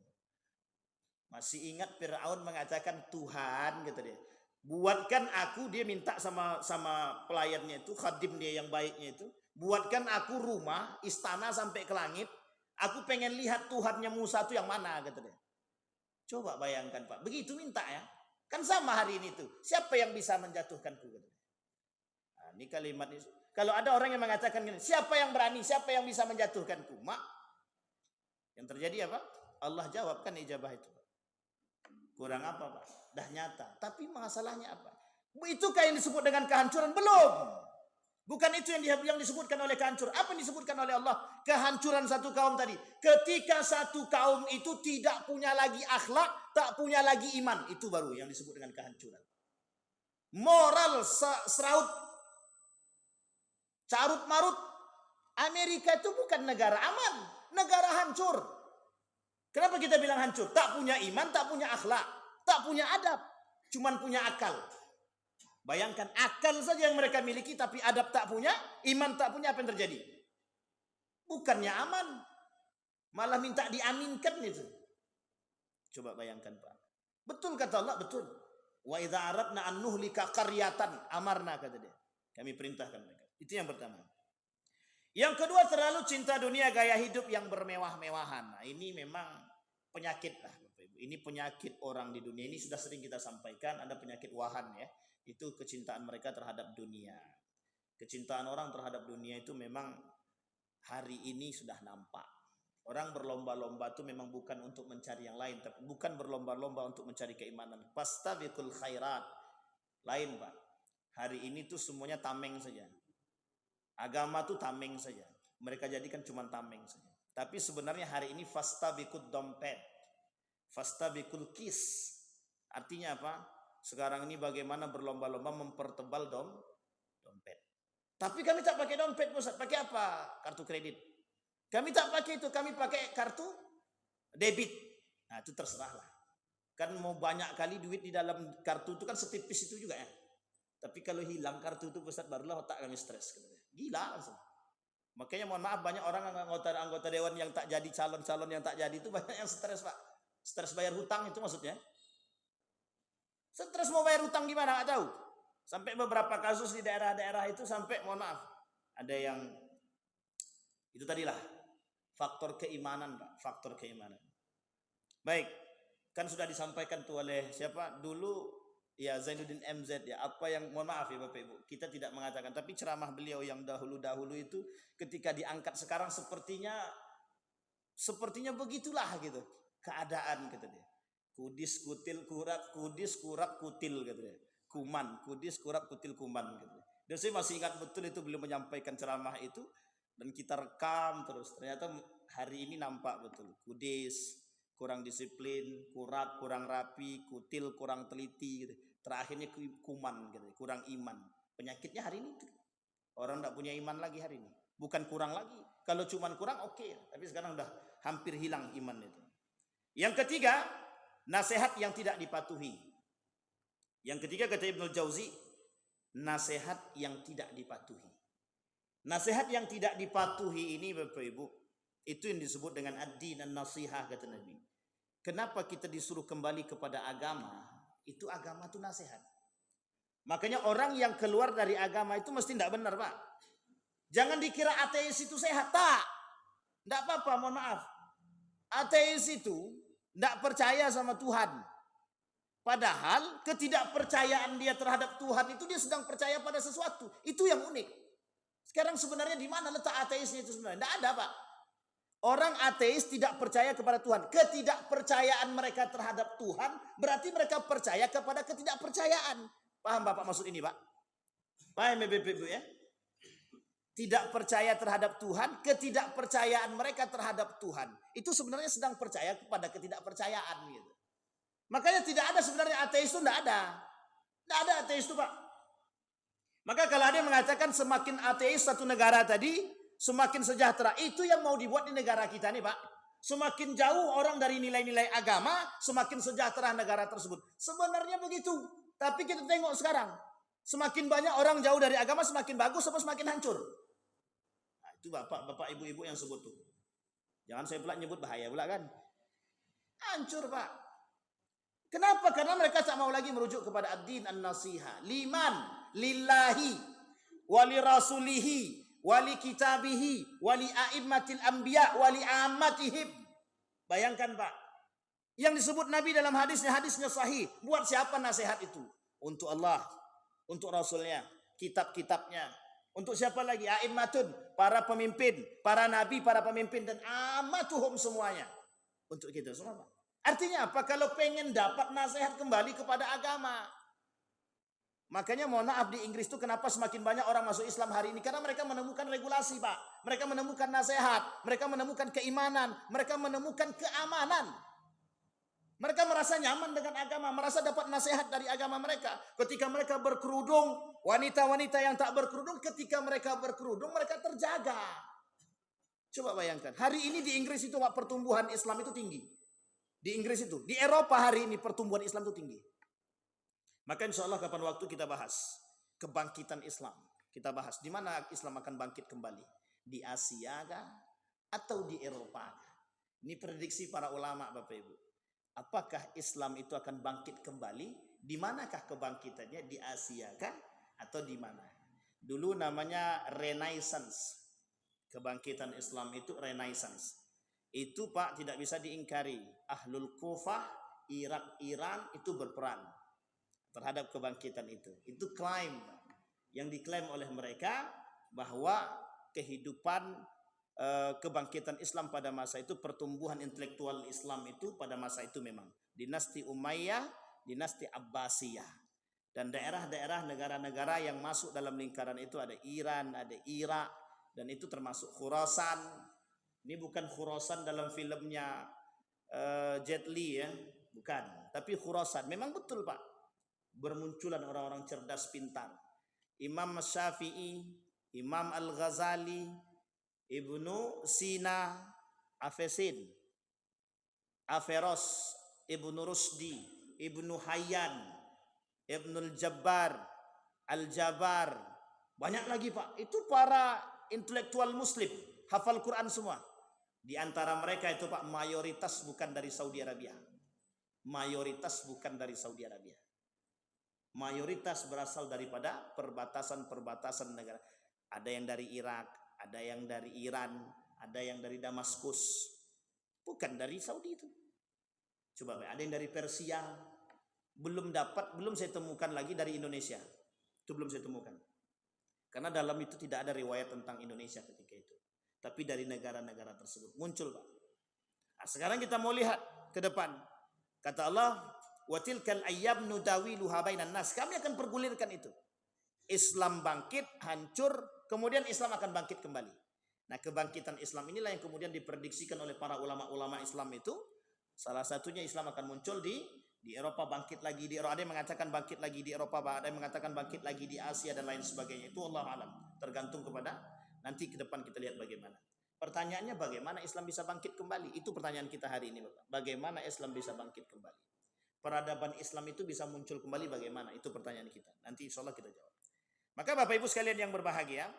Masih ingat Fir'aun mengatakan, Tuhan, kata dia, buatkan aku, dia minta sama pelayannya itu, khadim dia yang baiknya itu, buatkan aku rumah, istana sampai ke langit, aku pengen lihat Tuhannya Musa itu yang mana, kata dia. Coba bayangkan Pak, begitu minta ya. Kan sama hari ini tuh, siapa yang bisa menjatuhkanku? Nah, ini kalimat ini. Kalau ada orang yang mengatakan gini, siapa yang berani, siapa yang bisa menjatuhkanku? Mak, yang terjadi apa? Allah jawabkan ijabah itu. Kurang apa Pak? Dah nyata. Tapi masalahnya apa? Itukah yang disebut dengan kehancuran? Belum. Bukan itu yang disebutkan oleh kehancuran. Apa yang disebutkan oleh Allah? Kehancuran satu kaum tadi. Ketika satu kaum itu tidak punya lagi akhlak, tak punya lagi iman. Itu baru yang disebut dengan kehancuran. Moral seraut, carut marut. Amerika itu bukan negara aman, negara hancur. Kenapa kita bilang hancur? Tak punya iman, tak punya akhlak, tak punya adab, cuman punya akal. Bayangkan, akal saja yang mereka miliki, tapi adab tak punya, iman tak punya, apa yang terjadi? Bukannya aman, malah minta diaminkan itu. Coba bayangkan Pak. Betul kata Allah, betul. Wa idza aradna an nuhlika qaryatan amarna, kata dia. Kami perintahkan mereka. Itu yang pertama. Yang kedua, terlalu cinta dunia, gaya hidup yang bermewah-mewahan. Nah, ini memang penyakit lah Bapak Ibu. Ini penyakit orang di dunia. Ini sudah sering kita sampaikan, ada penyakit wahan ya. Itu kecintaan mereka terhadap dunia. Kecintaan orang terhadap dunia itu memang hari ini sudah nampak. Orang berlomba-lomba itu memang bukan untuk mencari yang lain, tapi bukan berlomba-lomba untuk mencari keimanan. Fastabiqul khairat. Lain Pak. Hari ini tuh semuanya tameng saja. Agama tuh tameng saja. Mereka jadikan cuma tameng saja. Tapi sebenarnya hari ini fastabiqud dompet. Fastabiqul kis. Artinya apa? Sekarang ini bagaimana berlomba-lomba mempertebal dompet. Tapi kami tak pakai dompet, Ustaz. Pakai apa? Kartu kredit. Kami tak pakai itu. Kami pakai kartu debit. Nah, itu terserahlah. Kan mau banyak kali duit di dalam kartu itu kan setipis itu juga ya. Tapi kalau hilang kartu itu, Ustaz, barulah otak kami stres. Gila langsung. Makanya mohon maaf, banyak orang anggota dewan yang tak jadi, calon-calon yang tak jadi itu banyak yang stres Pak. Stres bayar hutang itu maksudnya. Stres mau bayar hutang gimana nggak tahu. Sampai beberapa kasus di daerah-daerah itu sampai mohon maaf, ada yang itu tadilah faktor keimanan Pak, faktor keimanan. Baik, kan sudah disampaikan tuh oleh siapa dulu ya, Zainuddin MZ ya, apa yang mohon maaf ya Bapak Ibu, kita tidak mengatakan, tapi ceramah beliau yang dahulu-dahulu itu ketika diangkat sekarang sepertinya begitulah gitu keadaan, kata dia. Kudis kutil kurat, kudis kurat kutil, kata dia. Kuman, kudis kurat kutil kuman, kata dia. Dan saya masih ingat betul itu beliau menyampaikan ceramah itu dan kita rekam terus. Ternyata hari ini nampak betul. Kudis kurang disiplin, kurat kurang rapi, kutil kurang teliti gitu. Terakhirnya kuman gitu, kurang iman. Penyakitnya hari ini orang tidak punya iman lagi hari ini. Bukan kurang lagi. Kalau cuma kurang oke, tapi sekarang udah hampir hilang iman itu. Yang ketiga, nasihat yang tidak dipatuhi. Yang ketiga kata Ibnu Jauzi, nasihat yang tidak dipatuhi. Nasihat yang tidak dipatuhi ini Bapak Ibu, itu yang disebut dengan ad-din an-nasihah, kata Nabi. Kenapa kita disuruh kembali kepada agama? Itu agama itu nasihat. Makanya orang yang keluar dari agama itu mesti tidak benar Pak. Jangan dikira ateis itu sehat. Tak. Tidak apa-apa, mohon maaf. Ateis itu tidak percaya sama Tuhan. Padahal ketidakpercayaan dia terhadap Tuhan itu dia sedang percaya pada sesuatu. Itu yang unik. Sekarang sebenarnya di mana letak ateisnya itu sebenarnya? Tidak ada Pak. Orang ateis tidak percaya kepada Tuhan. Ketidakpercayaan mereka terhadap Tuhan berarti mereka percaya kepada ketidakpercayaan. Paham Bapak maksud ini Pak? Paham Ibu ya? Tidak percaya terhadap Tuhan, ketidakpercayaan mereka terhadap Tuhan itu sebenarnya sedang percaya kepada ketidakpercayaan gitu. Makanya tidak ada sebenarnya ateis itu, tidak ada. Tidak ada ateis itu Pak. Maka kalau ada yang mengatakan semakin ateis satu negara tadi, semakin sejahtera, itu yang mau dibuat di negara kita nih Pak. Semakin jauh orang dari nilai-nilai agama, semakin sejahtera negara tersebut. Sebenarnya begitu. Tapi kita tengok sekarang. Semakin banyak orang jauh dari agama, semakin bagus atau semakin hancur. Nah, itu bapak-bapak, ibu-ibu yang sebut tuh. Jangan saya pula nyebut bahaya pula kan. Hancur Pak. Kenapa? Karena mereka tak mau lagi merujuk kepada ad-din an-nasiha. Liman, lillahi, wali rasulihi, wali kitabihi, wali a'immatil anbiya, wali ammatihim. Bayangkan Pak, yang disebut Nabi dalam hadisnya sahih. Buat siapa nasihat itu? Untuk Allah, untuk Rasulnya, kitab-kitabnya. Untuk siapa lagi? A'immatun, para pemimpin, para nabi, para pemimpin, dan ammatuhum semuanya. Untuk kita semua Pak. Artinya apa? Kalau pengen dapat nasihat kembali kepada agama. Makanya mohon maaf di Inggris itu kenapa semakin banyak orang masuk Islam hari ini? Karena mereka menemukan regulasi Pak. Mereka menemukan nasihat. Mereka menemukan keimanan. Mereka menemukan keamanan. Mereka merasa nyaman dengan agama. Merasa dapat nasihat dari agama mereka. Ketika mereka berkerudung. Wanita-wanita yang tak berkerudung. Ketika mereka berkerudung mereka terjaga. Coba bayangkan. Hari ini di Inggris itu Pak, pertumbuhan Islam itu tinggi. Di Inggris itu. Di Eropa hari ini pertumbuhan Islam itu tinggi. Maka insya Allah kapan waktu kita bahas kebangkitan Islam. Kita bahas di mana Islam akan bangkit kembali. Di Asia kah? Atau di Eropa kah? Ini prediksi para ulama Bapak Ibu. Apakah Islam itu akan bangkit kembali? Di manakah kebangkitannya? Di Asia kah? Atau di mana? Dulu namanya Renaissance. Kebangkitan Islam itu Renaissance. Itu Pak tidak bisa diingkari. Ahlul Kufah, Irak, Iran itu berperan terhadap kebangkitan itu. Itu klaim yang diklaim oleh mereka bahwa kehidupan kebangkitan Islam pada masa itu, pertumbuhan intelektual Islam itu pada masa itu memang dinasti Umayyah, dinasti Abbasiyah, dan daerah-daerah negara-negara yang masuk dalam lingkaran itu ada Iran, ada Irak, dan itu termasuk Khurasan. Ini bukan Khurasan dalam filmnya Jet Li ya, bukan, tapi Khurasan memang betul Pak. Bermunculan orang-orang cerdas pintar. Imam Syafi'i, Imam Al-Ghazali, Ibnu Sina, Averroes, Ibnu Rusdi, Ibnu Hayyan, Ibnu Jabbar, Al-Jabar. Banyak lagi Pak. Itu para intelektual muslim, hafal Quran semua. Di antara mereka itu Pak mayoritas bukan dari Saudi Arabia. Mayoritas bukan dari Saudi Arabia. Mayoritas berasal daripada perbatasan-perbatasan negara. Ada yang dari Irak, ada yang dari Iran, ada yang dari Damaskus. Bukan dari Saudi itu. Coba ada yang dari Persia. Belum saya temukan lagi dari Indonesia. Itu belum saya temukan. Karena dalam itu tidak ada riwayat tentang Indonesia ketika itu. Tapi dari negara-negara tersebut muncul Pak. Nah, sekarang kita mau lihat ke depan. Kata Allah, wa tilkal ayyam nudawiluha bainan nas. Kami akan pergulirkan itu. Islam bangkit, hancur, kemudian Islam akan bangkit kembali. Nah, kebangkitan Islam inilah yang kemudian diprediksikan oleh para ulama-ulama Islam itu. Salah satunya Islam akan muncul di Eropa, bangkit lagi di Eropa. Ada yang mengatakan bangkit lagi di Eropa, ada yang mengatakan bangkit lagi di Asia dan lain sebagainya. Itu Allah alam. Tergantung kepada nanti ke depan kita lihat bagaimana. Pertanyaannya bagaimana Islam bisa bangkit kembali? Itu pertanyaan kita hari ini Bapak. Bagaimana Islam bisa bangkit kembali? Peradaban Islam itu bisa muncul kembali bagaimana? Itu pertanyaan kita. Nanti insya Allah kita jawab. Maka Bapak Ibu sekalian yang berbahagia,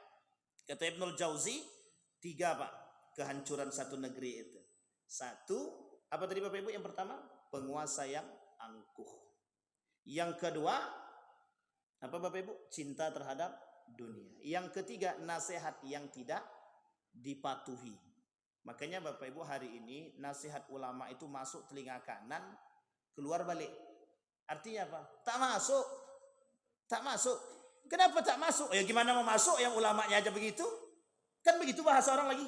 kata Ibnul Jauzi, 3 Pak, kehancuran satu negeri itu. 1, apa tadi Bapak Ibu? Yang pertama, penguasa yang angkuh. Yang kedua, apa Bapak Ibu? Cinta terhadap dunia. Yang ketiga, nasihat yang tidak dipatuhi. Makanya Bapak Ibu hari ini nasihat ulama itu masuk telinga kanan, keluar balik. Artinya apa? Tak masuk. Tak masuk. Kenapa tak masuk? Ya gimana mau masuk yang ulamanya aja begitu? Kan begitu bahasa orang lagi.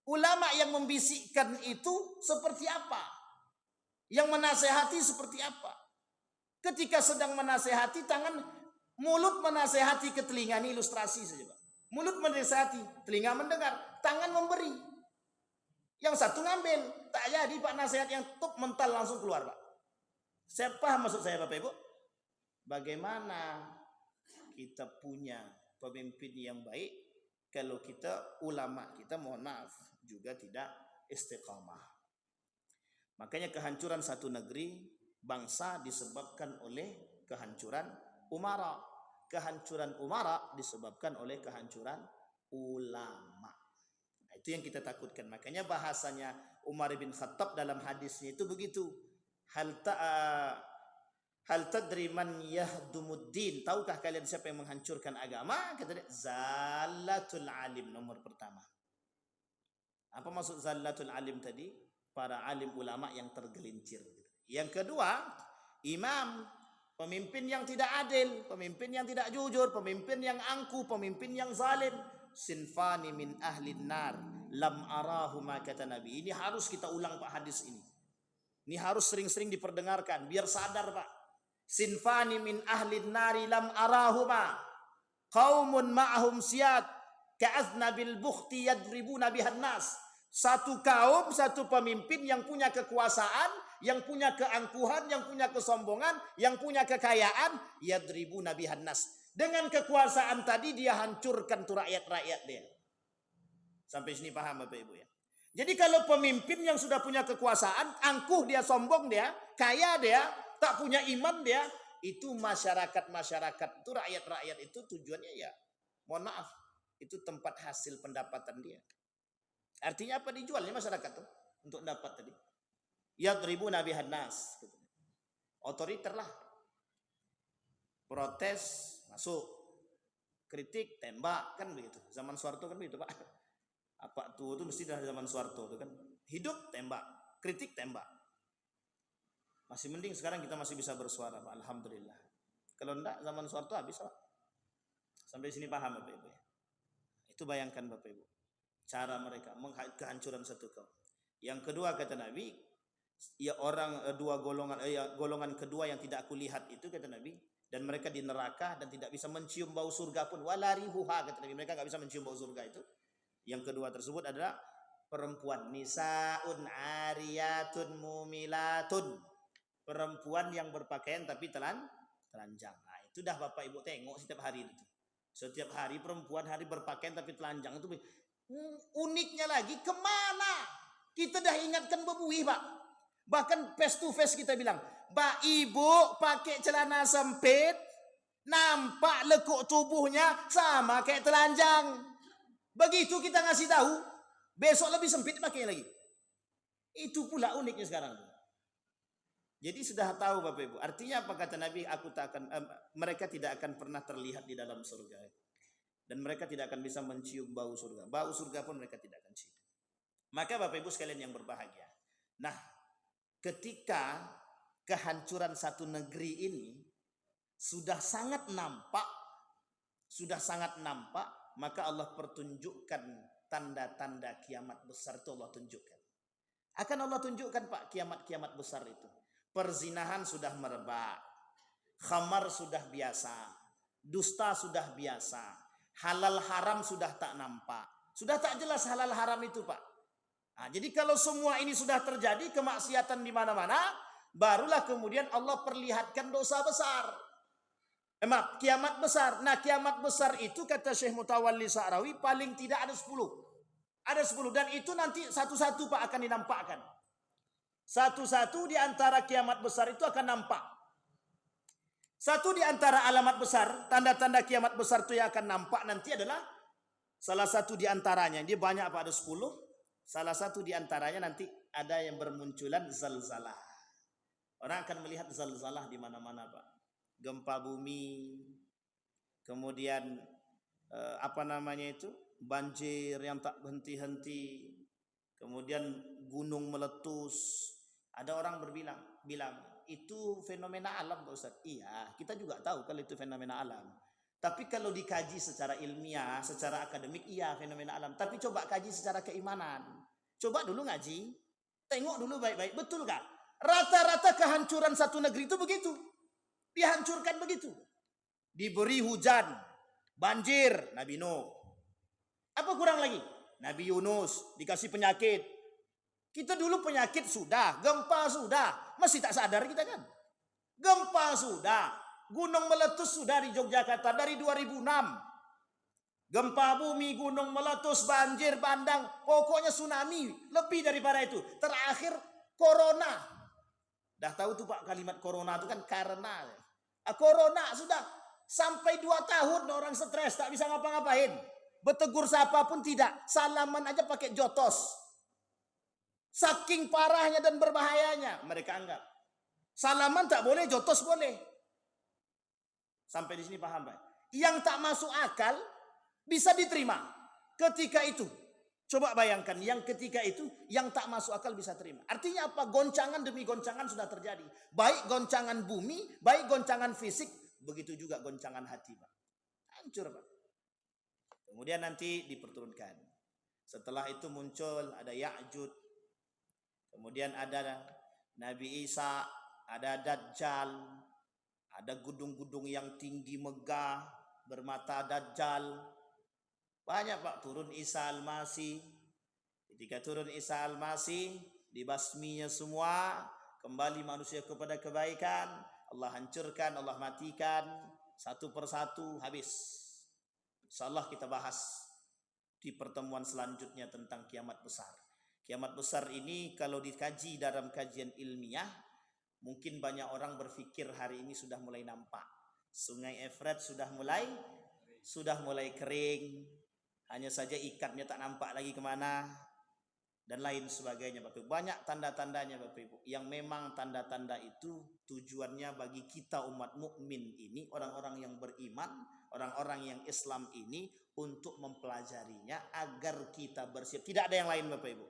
Ulama yang membisikkan itu seperti apa? Yang menasehati seperti apa? Ketika sedang menasehati, mulut menasehati ke telinga, ini ilustrasi saja Pak. Mulut menasehati, telinga mendengar, tangan memberi. Yang satu ngambil, tak jadi Pak nasihat yang tuk mental langsung keluar Pak. Saya paham maksud saya Bapak Ibu. Bagaimana kita punya pemimpin yang baik kalau kita ulama kita mohon maaf juga tidak istiqamah. Makanya kehancuran satu negeri, bangsa disebabkan oleh kehancuran umara. Kehancuran umara disebabkan oleh kehancuran ulama. Nah, itu yang kita takutkan. Makanya bahasanya Umar bin Khattab dalam hadisnya itu begitu. Hal tadri man yahdumuddin. Tahukah kalian siapa yang menghancurkan agama? Kata dia, zallatul alim, nomor pertama. Apa maksud zallatul alim tadi? Para alim ulama yang tergelincir. Yang kedua, imam, pemimpin yang tidak adil, pemimpin yang tidak jujur, pemimpin yang angkuh, pemimpin yang zalim. Sinfani min ahlin nar lam arahuma, kata Nabi. Ini harus kita ulang Pak hadis ini. Ini harus sering-sering diperdengarkan biar sadar Pak. Sinfani min ahlin nari lam arahuma qaumun ma'ahum siyad ka'aznabil bukhti yadribuna bihan nas. Satu kaum, satu pemimpin yang punya kekuasaan, yang punya keangkuhan, yang punya kesombongan, yang punya kekayaan, yadribuna bihan nas. Dengan kekuasaan tadi dia hancurkan tuh rakyat-rakyat dia. Sampai sini paham Bapak Ibu ya. Jadi kalau pemimpin yang sudah punya kekuasaan, angkuh dia, sombong dia, kaya dia, tak punya iman dia, itu masyarakat-masyarakat itu, rakyat-rakyat itu tujuannya ya, mohon maaf, itu tempat hasil pendapatan dia. Artinya apa? Dijualnya masyarakat tuh untuk dapat tadi. Yadribuna bihan nas. Otoriter lah. Protes masuk, kritik tembak, kan begitu. Zaman Soeharto kan begitu Pak. Apa tuh itu mesti dari zaman Soeharto tuh kan. Hidup tembak, kritik tembak. Masih mending sekarang kita masih bisa bersuara Pak. Alhamdulillah. Kalau enggak zaman Soeharto habis Pak. Sampai sini paham Bapak Ibu ya. Itu bayangkan Bapak Ibu. Cara mereka kehancuran satu kaum. Yang kedua kata Nabi, ya orang dua golongan, golongan kedua yang tidak aku lihat itu kata Nabi, dan mereka di neraka dan tidak bisa mencium bau surga pun, walarihuha, kata Nabi, mereka nggak bisa mencium bau surga itu. Yang kedua tersebut adalah perempuan, nisaun ariyatun mumilatun, perempuan yang berpakaian tapi telanjang. Nah, itu dah Bapak Ibu tengok setiap hari itu. Setiap hari perempuan hari berpakaian tapi telanjang itu. Uniknya lagi, kemana? Kita dah ingatkan bebuih Pak. Bahkan face to face kita bilang, Mbak Ibu pakai celana sempit, nampak lekuk tubuhnya sama kayak telanjang. Begitu kita ngasih tahu, besok lebih sempit pakai lagi. Itu pula uniknya sekarang. Jadi sudah tahu Bapak Ibu. Artinya apa kata Nabi? Mereka tidak akan pernah terlihat di dalam surga. Dan mereka tidak akan bisa mencium bau surga. Bau surga pun mereka tidak akan cium. Maka Bapak Ibu sekalian yang berbahagia. Nah, ketika kehancuran satu negeri ini sudah sangat nampak, maka Allah pertunjukkan tanda-tanda kiamat besar itu Allah tunjukkan. Akan Allah tunjukkan Pak kiamat-kiamat besar itu. Perzinahan sudah merebak, khamar sudah biasa, dusta sudah biasa, halal haram sudah tak nampak, sudah tak jelas halal haram itu Pak. Nah, jadi kalau semua ini sudah terjadi, kemaksiatan di mana-mana, barulah kemudian Allah perlihatkan dosa besar. Kiamat besar. Nah, kiamat besar itu kata Syekh Mutawalli Sa'rawi paling tidak ada 10. Ada 10 dan itu nanti satu-satu Pak akan dinampakkan. Satu-satu di antara kiamat besar itu akan nampak. Satu di antara alamat besar, tanda-tanda kiamat besar itu yang akan nampak nanti adalah salah satu di antaranya. Dia banyak Pak, ada 10. Salah satu di antaranya nanti ada yang bermunculan zalzalah. Orang akan melihat zalzalah di mana-mana Pak. Gempa bumi, kemudian banjir yang tak henti-henti, kemudian gunung meletus. Ada orang bilang itu fenomena alam Pak Ustaz. Iya, kita juga tahu kalau itu fenomena alam. Tapi kalau dikaji secara ilmiah, secara akademik, iya fenomena alam. Tapi coba kaji secara keimanan. Coba dulu ngaji, tengok dulu baik-baik, betul kah? Rata-rata kehancuran satu negeri itu begitu. Dihancurkan begitu. Diberi hujan, banjir, Nabi Nuh. Apa kurang lagi? Nabi Yunus dikasih penyakit. Kita dulu penyakit sudah, gempa sudah, masih tak sadar kita kan? Gempa sudah, gunung meletus sudah di Yogyakarta dari 2006. Gempa bumi, gunung meletus, banjir bandang, pokoknya tsunami, lebih daripada itu. Terakhir corona. Dah tahu tuh Pak kalimat corona itu kan karena. Corona sudah sampai 2 tahun orang stres, tak bisa ngapa-ngapain. Bertegur sapa pun tidak, salaman aja pakai jotos. Saking parahnya dan berbahayanya mereka anggap. Salaman tak boleh, jotos boleh. Sampai di sini paham Pak? Yang tak masuk akal bisa diterima ketika itu. Coba bayangkan yang ketika itu yang tak masuk akal bisa terima. Artinya apa? Goncangan demi goncangan sudah terjadi. Baik goncangan bumi, baik goncangan fisik, begitu juga goncangan hati, Pak. Hancur, Pak. Kemudian nanti diperturunkan. Setelah itu muncul ada Ya'jud. Kemudian ada Nabi Isa, ada Dajjal, ada gedung-gedung yang tinggi megah bermata Dajjal. Banyak Pak, turun Isa Al-Masih. Ketika turun Isa Al-Masih, dibasminya semua, kembali manusia kepada kebaikan, Allah hancurkan, Allah matikan, satu persatu habis. InsyaAllah kita bahas di pertemuan selanjutnya tentang kiamat besar. Kiamat besar ini kalau dikaji dalam kajian ilmiah, mungkin banyak orang berpikir hari ini sudah mulai nampak. Sungai Efrat sudah mulai kering. Hanya saja ikatnya tak nampak lagi kemana dan lain sebagainya Bapak Ibu. Banyak tanda-tandanya Bapak Ibu. Yang memang tanda-tanda itu tujuannya bagi kita umat mukmin ini, orang-orang yang beriman, orang-orang yang Islam ini untuk mempelajarinya agar kita bersiap. Tidak ada yang lain Bapak Ibu.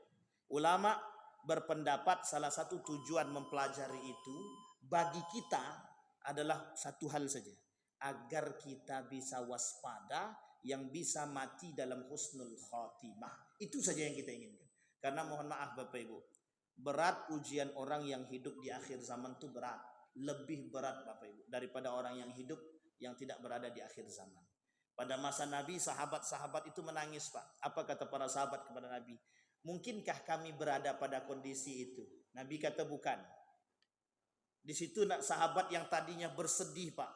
Ulama berpendapat salah satu tujuan mempelajari itu bagi kita adalah satu hal saja. Agar kita bisa waspada, yang bisa mati dalam husnul khatimah. Itu saja yang kita inginkan. Karena mohon maaf Bapak Ibu, berat ujian orang yang hidup di akhir zaman itu berat. Lebih berat Bapak Ibu daripada orang yang hidup yang tidak berada di akhir zaman. Pada masa Nabi, sahabat-sahabat itu menangis Pak. Apa kata para sahabat kepada Nabi? Mungkinkah kami berada pada kondisi itu? Nabi kata bukan. Di situ sahabat yang tadinya bersedih Pak.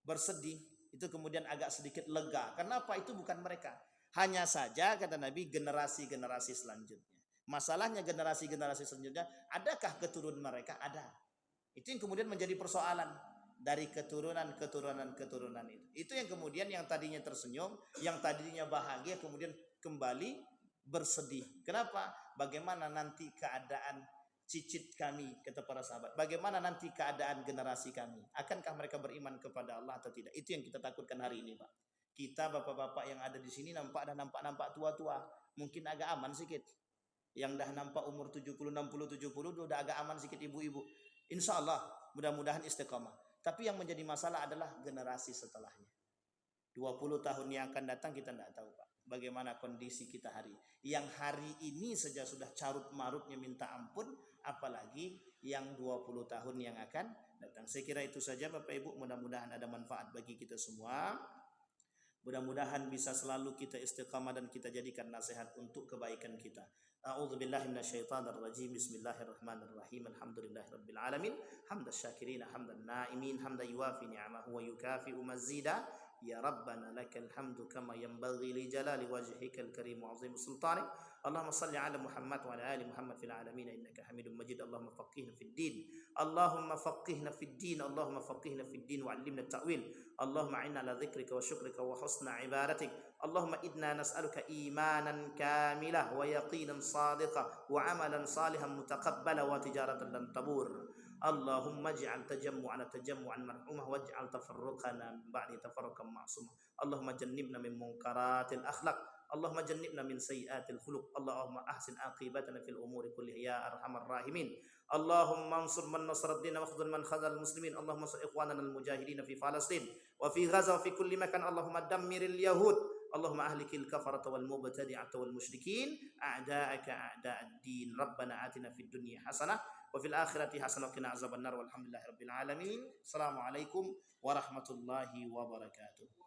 Bersedih. Itu kemudian agak sedikit lega. Kenapa? Itu bukan mereka. Hanya saja kata Nabi generasi-generasi selanjutnya. Masalahnya generasi-generasi selanjutnya, adakah keturunan mereka? Ada. Itu yang kemudian menjadi persoalan dari keturunan itu. Itu yang kemudian yang tadinya tersenyum, yang tadinya bahagia kemudian kembali bersedih. Kenapa? Bagaimana nanti keadaan cicit kami, kata para sahabat. Bagaimana nanti keadaan generasi kami? Akankah mereka beriman kepada Allah atau tidak? Itu yang kita takutkan hari ini, Pak. Kita bapak-bapak yang ada di sini nampak tua-tua. Mungkin agak aman sedikit. Yang dah nampak umur 70, 60, 70 udah agak aman sedikit ibu-ibu. Insya Allah mudah-mudahan istiqamah. Tapi yang menjadi masalah adalah generasi setelahnya. 20 tahun yang akan datang kita tidak tahu Pak. Bagaimana kondisi kita yang hari ini saja sudah carut marutnya minta ampun, apalagi yang 20 tahun yang akan datang. Saya kira itu saja Bapak Ibu, mudah-mudahan ada manfaat bagi kita semua. Mudah-mudahan bisa selalu kita istiqamah dan kita jadikan nasihat untuk kebaikan kita. A'udzubillahi minasyaitonirrajim. Bismillahirrahmanirrahim. Alhamdulillahirabbil alamin. Hamdas syakirin, hamdan naimin, hamdan yuwafi ni'amahu wa yukafi'u mazida. Ya Rabbana lakal hamdu kama yanbaghi li jalali wajhikal karim wa 'azimi sultanik. Allahumma salli ala Muhammad wa ala ali Muhammad fil alamin innaka Hamidum Majid. Allahumma faqihna fid din. Allahumma faqihna fid din. Allahumma faqihna fid din wa 'allimna at-ta'wil. Allahumma inna ala dzikrika wa syukrika wa husna ibadatik. Allahumma inna nas'aluka imanan kamilah wa yaqinan sadiqa wa amalan salihan mutaqabbala wa tijaratan lan tabur. Allahumma ij'al tajammu'ana tajammu'an marhumah waj'al tafarruqana min ba'di tafarruqan ma'sumah. Allahumma jannibna min munkaratil akhlaq. Allahumma jannibna min sayyiatil khuluq. Allahumma ahsin aqibatana fil umuri kulliha ya arhamar rahimin. Allahumma ansur man nasara ad-din wa khudhul man khadhal muslimin. Allahumma ansur ikhwanana al-mujahidin fi Palestin wa fi Gaza wa fi kulli makan. Allahumma dammiril yahud. Allahumma ahlikil kafarata wal mubtadi'ata wal musyrikin a'da'aka a'da'ad din. Rabbana atina fid dunya hasanah wa fil akhirati hasanah wa qina azabannar. Walhamdulillahi rabbil alamin. Assalamualaikum warahmatullahi wabarakatuh.